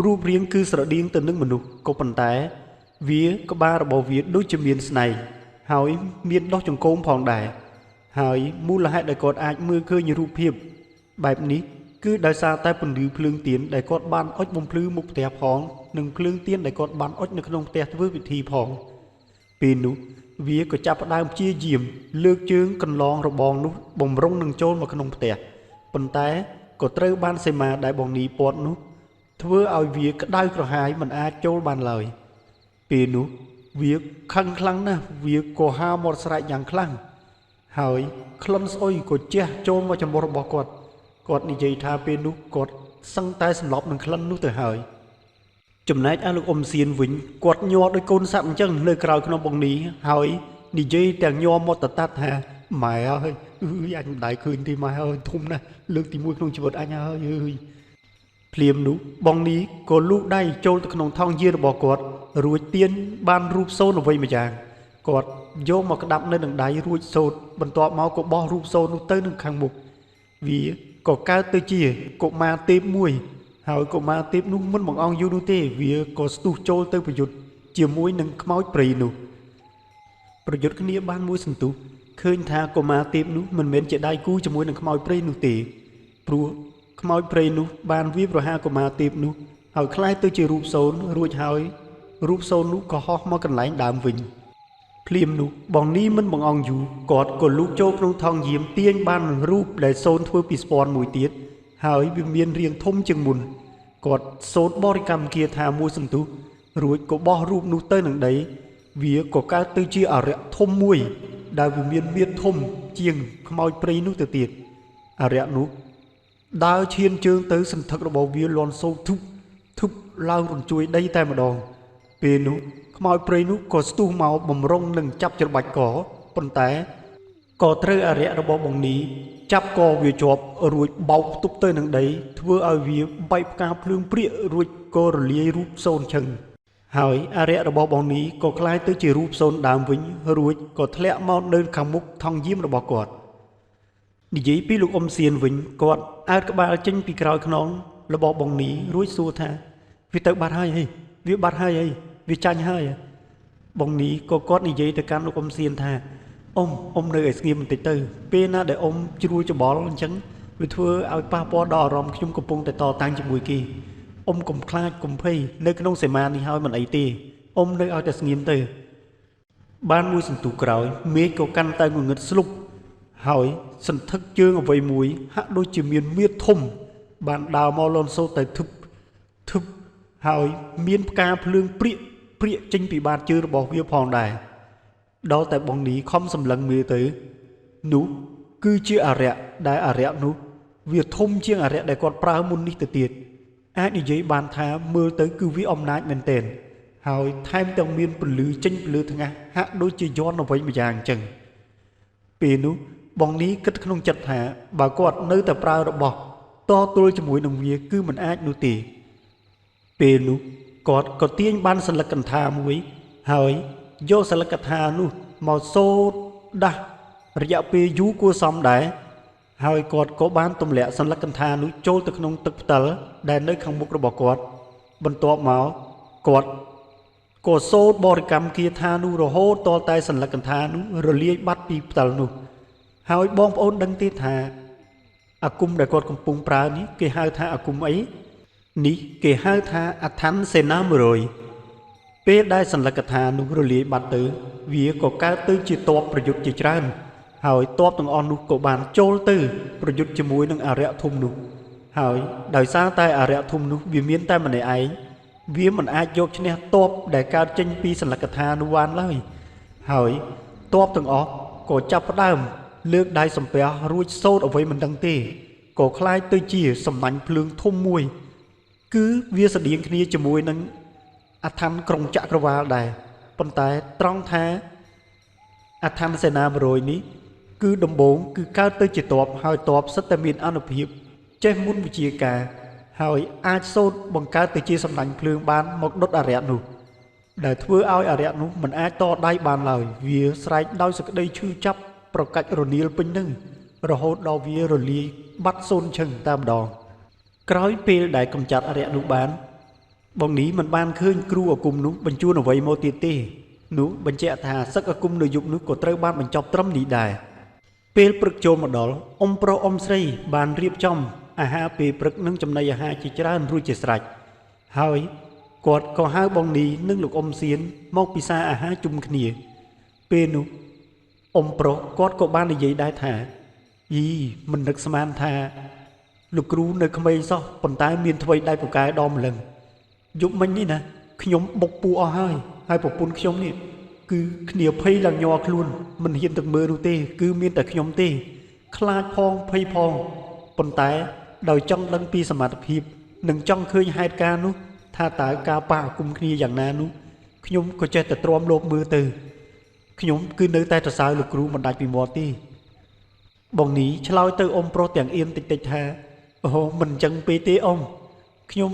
រូបរាងគឺស្រដៀងទៅនឹងមនុស្សក៏ប៉ុន្តែវាក្បាលរបស់វាដូចជាមានស្នែងហើយមានដុសចង្កូមផងដែរហើយមូលហេតុដែលគាត់អាចមើលឃើញរូបភាពបែបនេះគឺដោយសារតែពន្លឺភ្លើងទៀនដែលគាត់បានអុជបំភ្លឺមុខផ្ទះផងនិងភ្លើងទៀនដែលគាត់បានអុជនៅក្នុងផ្ទះធ្វើពិធីផងពេលនោះវាក៏ចាប់ផ្ដើមព្យាយាមលើកជើងកន្លងរបងនោះបំរុងនឹងចូលមកក្នុងផ្ទះប៉ុន្តែក៏ត្រូវបានសីមាដែលបងនីពាត់នោះធ្វើឲ្យវាក្តៅក្រហាយមិនអាចចូលបានឡើយពេលនោះវាខឹងខ្លាំងណាស់វាក៏ហាមាត់ស្រែកយ៉ាងខ្លាំងហើយក្លិនស្អុយក៏ជះចូលមកចំពោះរបស់គាត់និយាយថាពេលនោះគាត់សឹងតែសម្លប់នឹងក្លិននោះទៅហើយចំណែកឯលោកអ៊ំសៀនវិញគាត់ញ័រដោយកូនសត្វអញ្ចឹងនៅក្រៅក្នុងបងនេះហើយនិយាយទាំងញ័រមកតតាត់ថាម៉ែអើយអញមិនដែលឃើញទេម៉ែអើយធំណាស់លើកទី1ក្នុងជីវិតអញហើយភ្លាមនោះបងនេះក៏លូកដៃចូលទៅក្នុងថង់យារបស់គាត់រួចទាញបានរូបសូនអ្វីម្យ៉ាងគាត់យកមកក្តាប់នៅនឹងដៃរួចសូត្របន្ទាប់មកក៏បោះរូបសូននោះទៅនឹងខាងមុខវាក៏កើតទៅជាកុមារទេពមួយហើយកុមារទេពនោះមិនបង្អង់យូរនោះទេវាក៏ស្ទុះចូលទៅប្រយុទ្ធជាមួយនឹងខ្មោចព្រៃនោះប្រយុទ្ធគ្នាបានមួយសន្ទុះឃើញថាកុមារទេពនោះមិនមែនជាដៃគូជាមួយនឹងខ្មោចព្រៃនោះទេព្រោះខ្មោចព្រៃនោះបានវាប្រហារកុមារទេពនោះហើយคล้ายទៅជារូបសូនរួចហើយរូបសូននោះក៏ហោះមកកន្លែងដើមវិញភ្លាមនោះបងនេះមិនបង្អង់យូរគាត់ក៏លូកចូលក្នុងថង់យាមទាញបាននឹងរូបដែលសូនធ្វើពីស្ពាន់មួយទៀតហើយវាមានរាងធំជាងមុនគាត់សូត្របរិកម្មគាថាមួយសន្ទុះរួចក៏បោះរូបនោះទៅនឹងដីវាក៏កើតទៅជាអរិយធំមួយដែលវាមានមាឌធំជាងខ្មោចព្រៃនោះទៅទៀតអរិយនោះដើរឈានជើងទៅសន្ធឹករបស់វាលន់សូធុបឡើងរញ្ជួយដីតែម្ដងពេលនោះខ្មោចព្រៃនោះក៏ស្ទុះមកបំរុងនឹងចាប់ច្របាច់កប៉ុន្តែក៏ត្រូវអរិយរបស់បងនេះចាប់កវាជាប់រួចបោកផ្ទុបទៅនឹងដីធ្វើឲ្យវាបែកផ្កាភ្លើងព្រាករួចក៏រលាយរូបសូនឈឹងហើយអរិយរបស់បងនេះក៏คล้ายទៅជារូបសូនដើមវិញរួចក៏ធ្លាក់មកនៅខាងមុខថង់យាមរបស់គាត់និយាយពីលោកអ៊ំសៀនវិញគាត់អើតក្បាលចេញពីក្រោយខ្នងរបស់បងនេះរួចសួរថាវាទៅបាត់ហើយវាបាត់ហើយវាចាញ់ហើយបងនេះក៏គាត់និយាយទៅកាន់លោកអ៊ំសៀនថាអ៊ំនៅឲ្យស្ងៀមបន្តិចទៅពេលណាដែលអ៊ំជ្រួលច្បល់អញ្ចឹងវាធ្វើឲ្យប៉ះពាល់ដល់អារម្មណ៍ខ្ញុំកំពុងតែតតាំងជាមួយគេអ៊ំកុំខ្លាចកុំភ័យនៅក្នុងសីមានេះហើយមិនអីទេអ៊ំនៅឲ្យតែស្ងៀមទៅបានមួយសន្ទុះក្រោយមេឃក៏កាន់តែងងឹតស្លុបហើយសន្ធឹកជើងអ្វីមួយហាក់ដូចជាមានមាឌធំបានដើរមកលន់សូតតែធឹបហើយមានផ្កាភ្លើងព្រាកចេញពីបាតជើងរបស់វាផងដែរដល់តែបងនេះខំសម្លឹងមើលទៅនោះគឺជាអរិយដែលអរិយនោះវាធំជាងអរិយដែលគាត់ប្រើមុននេះទៅទៀត អាចនិយាយបានថាមើលទៅគឺវាអំណាចមែនទែនហើយថែមទាំងមានពលឺចេញពលឺថ្ងាសហាក់ដូចជាយន់អ្វីម្យ៉ាងអញ្ចឹងពេលនោះបងនេះគិតក្នុងចិត្តថាបើគាត់នៅតែប្រើរបស់តទល់ជាមួយនឹងវាគឺមិនអាចនោះទេពេលនោះគាត់ក៏ទាញបានសន្លឹកកន្ថាមួយហើយយកសន្លឹកកថានោះមកសូត្រដាស់រយៈពេលយូរគួរសមដែរហើយគាត់ក៏បានទម្លាក់សន្លឹកកន្ថានោះចូលទៅក្នុងទឹកផ្តិលដែលនៅខាងមុខរបស់គាត់បន្ទាប់មកគាត់ក៏សូត្របរិកម្មគាថានោះរហូតទាល់តែសន្លឹកកន្ថានោះរលាយបាត់ពីផ្តិលនោះហើយបងប្អូនដឹងទេថាអាគមដែលគាត់កំពុងប្រើនេះគេហៅថាអាគមអីនេះគេហៅថាអដ្ឋានសេនា100ពេលដែលសន្លឹកកថានោះរលាយបាត់ទៅវាក៏កើតទៅជាតបប្រយុទ្ធជាច្រើនហើយតបទាំងអស់នោះក៏បានចូលទៅប្រយុទ្ធជាមួយនឹងអរិយធំនោះហើយដោយសារតែអរិយធំនោះវាមានតែម្នាក់ឯងវាមិនអាចយកឈ្នះតបដែលកើតចេញពីសន្លឹកកថានោះបានឡើយហើយតបទាំងអស់ក៏ចាប់ផ្ដើមលើកដៃសំពះរួចសូត្រអ្វីមិនដឹងទេក៏คล้ายទៅជាសំណាញ់ភ្លើងធំមួយគឺវាស្តៀងគ្នាជាមួយនឹងអដ្ឋានក្រុងចក្រវាលដែរប៉ុន្តែត្រង់ថាអដ្ឋានសេនា100នេះគឺដំបូងគឺកើតទៅជាតបហើយតបសិតតែមានអនុភាពចេះមុនវិជាការហើយអាចសូត្របង្កើតទៅជាសំណាញ់ភ្លើងបានមកដុតអរិយនោះដែលធ្វើឲ្យអរិយនោះមិនអាចតដៃបានឡើយវាស្រែកដោយសេចក្តីឈឺចាប់ប្រកាច់រនាលពេញនឹងរហូតដល់វារលាយបាត់សូន្យឈឹងតែម្ដងក្រោយពេលដែលកម្ចាត់អរិយនោះបានបងនេះមិនបានឃើញគ្រូអាគមនោះបញ្ជូនអ្វីមកទៀតទេនោះបញ្ជាក់ថាសឹកអាគមនៅយុគនោះក៏ត្រូវបានបញ្ចប់ត្រឹមនេះដែរពេលព្រឹកចូលមកដល់អ៊ំប្រុសអ៊ំស្រីបានរៀបចំអាហារពេលព្រឹកនិងចំណីអាហារជាច្រើនរួចជាស្រេចហើយគាត់ក៏ហៅបងនេះនិងលោកអ៊ំសៀនមកពិសាអាហារជុំគ្នាពេលនោះអ៊ំប្រុសគាត់ក៏បាននិយាយដែរថាយីមិននឹកស្មានថាលោកគ្រូនៅក្មេងសោះប៉ុន្តែមានថ្មីដៃពូកែដល់ម្លឹងយប់មិញនេះណាខ្ញុំបុកពូអស់ហើយប្រពន្ធខ្ញុំនេះគឺគ្នាភ័យឡើងញ័រខ្លួនមិនហ៊ានទៅមើលនោះទេគឺមានតែខ្ញុំទេខ្លាចផងភ័យផងប៉ុន្តែដោយចង់ដឹងពីសមត្ថភាពនិងចង់ឃើញហេតុការណ៍នោះថាតើការប៉ះអាគមគ្នាយ៉ាងណានោះខ្ញុំក៏ចេះតែទ្រាំលោបមើលទៅខ្ញុំគឺនៅតែសរសើរលោកគ្រូមិនដាច់ពីមាត់ទេបងនេះឆ្លើយទៅអ៊ំប្រុសទាំងអៀនតិចៗថាអូមិនអញ្ចឹងពេកទេអ៊ំខ្ញុំ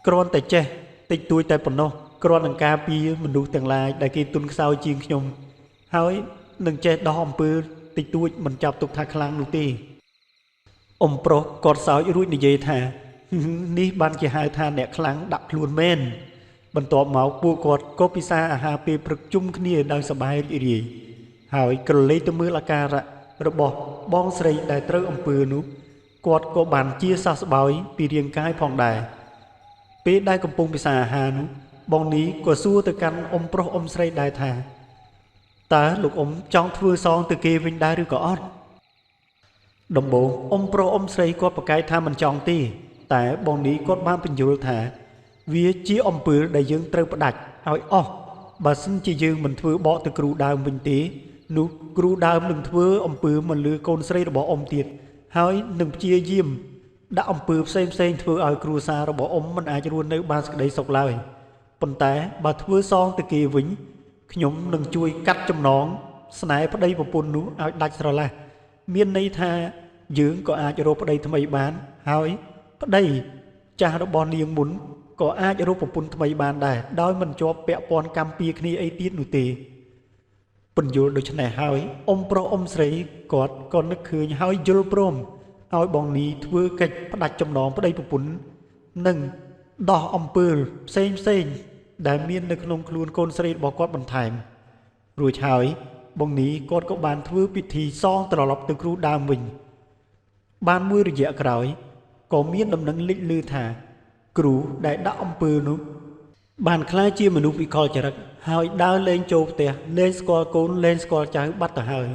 គ្រាន់តែចេះតិចតួចតែប៉ុណ្ណោះគ្រាន់នឹងការពារមនុស្សទាំងឡាយដែលគេទុនខ្សោយជាងខ្ញុំហើយនឹងចេះដោះអំពើតិចតួចមិនចាប់ទុកថាខ្លាំងនោះទេអ៊ំប្រុសគាត់សើចរួចនិយាយថានេះបានជាហៅថាអ្នកខ្លាំងដាក់ខ្លួនមែនបន្ទាប់មកពួកគាត់ក៏ពិសាអាហារពេលព្រឹកជុំគ្នាដោយសប្បាយរីករាយហើយក្រឡេកទៅមើលអាការៈរបស់បងស្រីដែលត្រូវអំពើនោះគាត់ក៏បានជាសះស្បើយពីរាងកាយផងដែរពេលដែលកំពុងពិសាអាហារនោះបងនេះក៏សួរទៅកាន់អ៊ំប្រុសអ៊ំស្រីដែរថាតើលោកអ៊ំចង់ធ្វើសងទៅគេវិញដែរឬក៏អត់ដំបូងអ៊ំប្រុសអ៊ំស្រីគាត់ប្រកែកថាមិនចង់ទេតែបងនេះគាត់បានបញ្យល់ថាវាជាអំពើដែលយើងត្រូវផ្ដាច់ឲ្យអស់បើសិនជាយើងមិនធ្វើបកទៅគ្រូដើមវិញទេនោះគ្រូដើមនឹងធ្វើអំពើមកលើកូនស្រីរបស់អ៊ំទៀតហើយនឹងព្យាយាមដាក់អំពើផ្សេងធ្វើឲ្យគ្រួសាររបស់អ៊ំមិនអាចរស់នៅបានសេចក្តីសុខឡើយប៉ុន្តែបើធ្វើសងទៅគេវិញខ្ញុំនឹងជួយកាត់ចំណងស្នេហ៍ប្តីប្រពន្ធនោះឲ្យដាច់ស្រឡះមានន័យថាយើងក៏អាចរកប្តីថ្មីបានហើយប្តីចាស់របស់នាងមុនក៏អាចរកប្រពន្ធថ្មីបានដែរដោយមិនជាប់ពាក់ព័ន្ធកម្មពៀគ្នាអីទៀតនោះទេពន្យល់ដូច្នេះហើយអ៊ំប្រុសអ៊ំស្រីគាត់ក៏នឹកឃើញហើយយល់ព្រមឲ្យបងនេះធ្វើកិច្ចផ្ដាច់ចំណងប្តីប្រពន្ធនិងដោះអំពើផ្សេងដែលមាននៅក្នុងខ្លួនកូនស្រីរបស់គាត់បន្ថែមរួចហើយបងនេះគាត់ក៏បានធ្វើពិធីសងត្រឡប់ទៅគ្រូដើមវិញបានមួយរយៈក្រោយក៏មានដំណឹងលេចឮថាគ្រូដែលដាក់អំពើនោះបានក្លាយជាមនុស្សវិកលចរិតហើយដើរលេងចូលផ្ទះលេងស្គាល់កូនលេងស្គាល់ចៅបាត់ទៅហើយ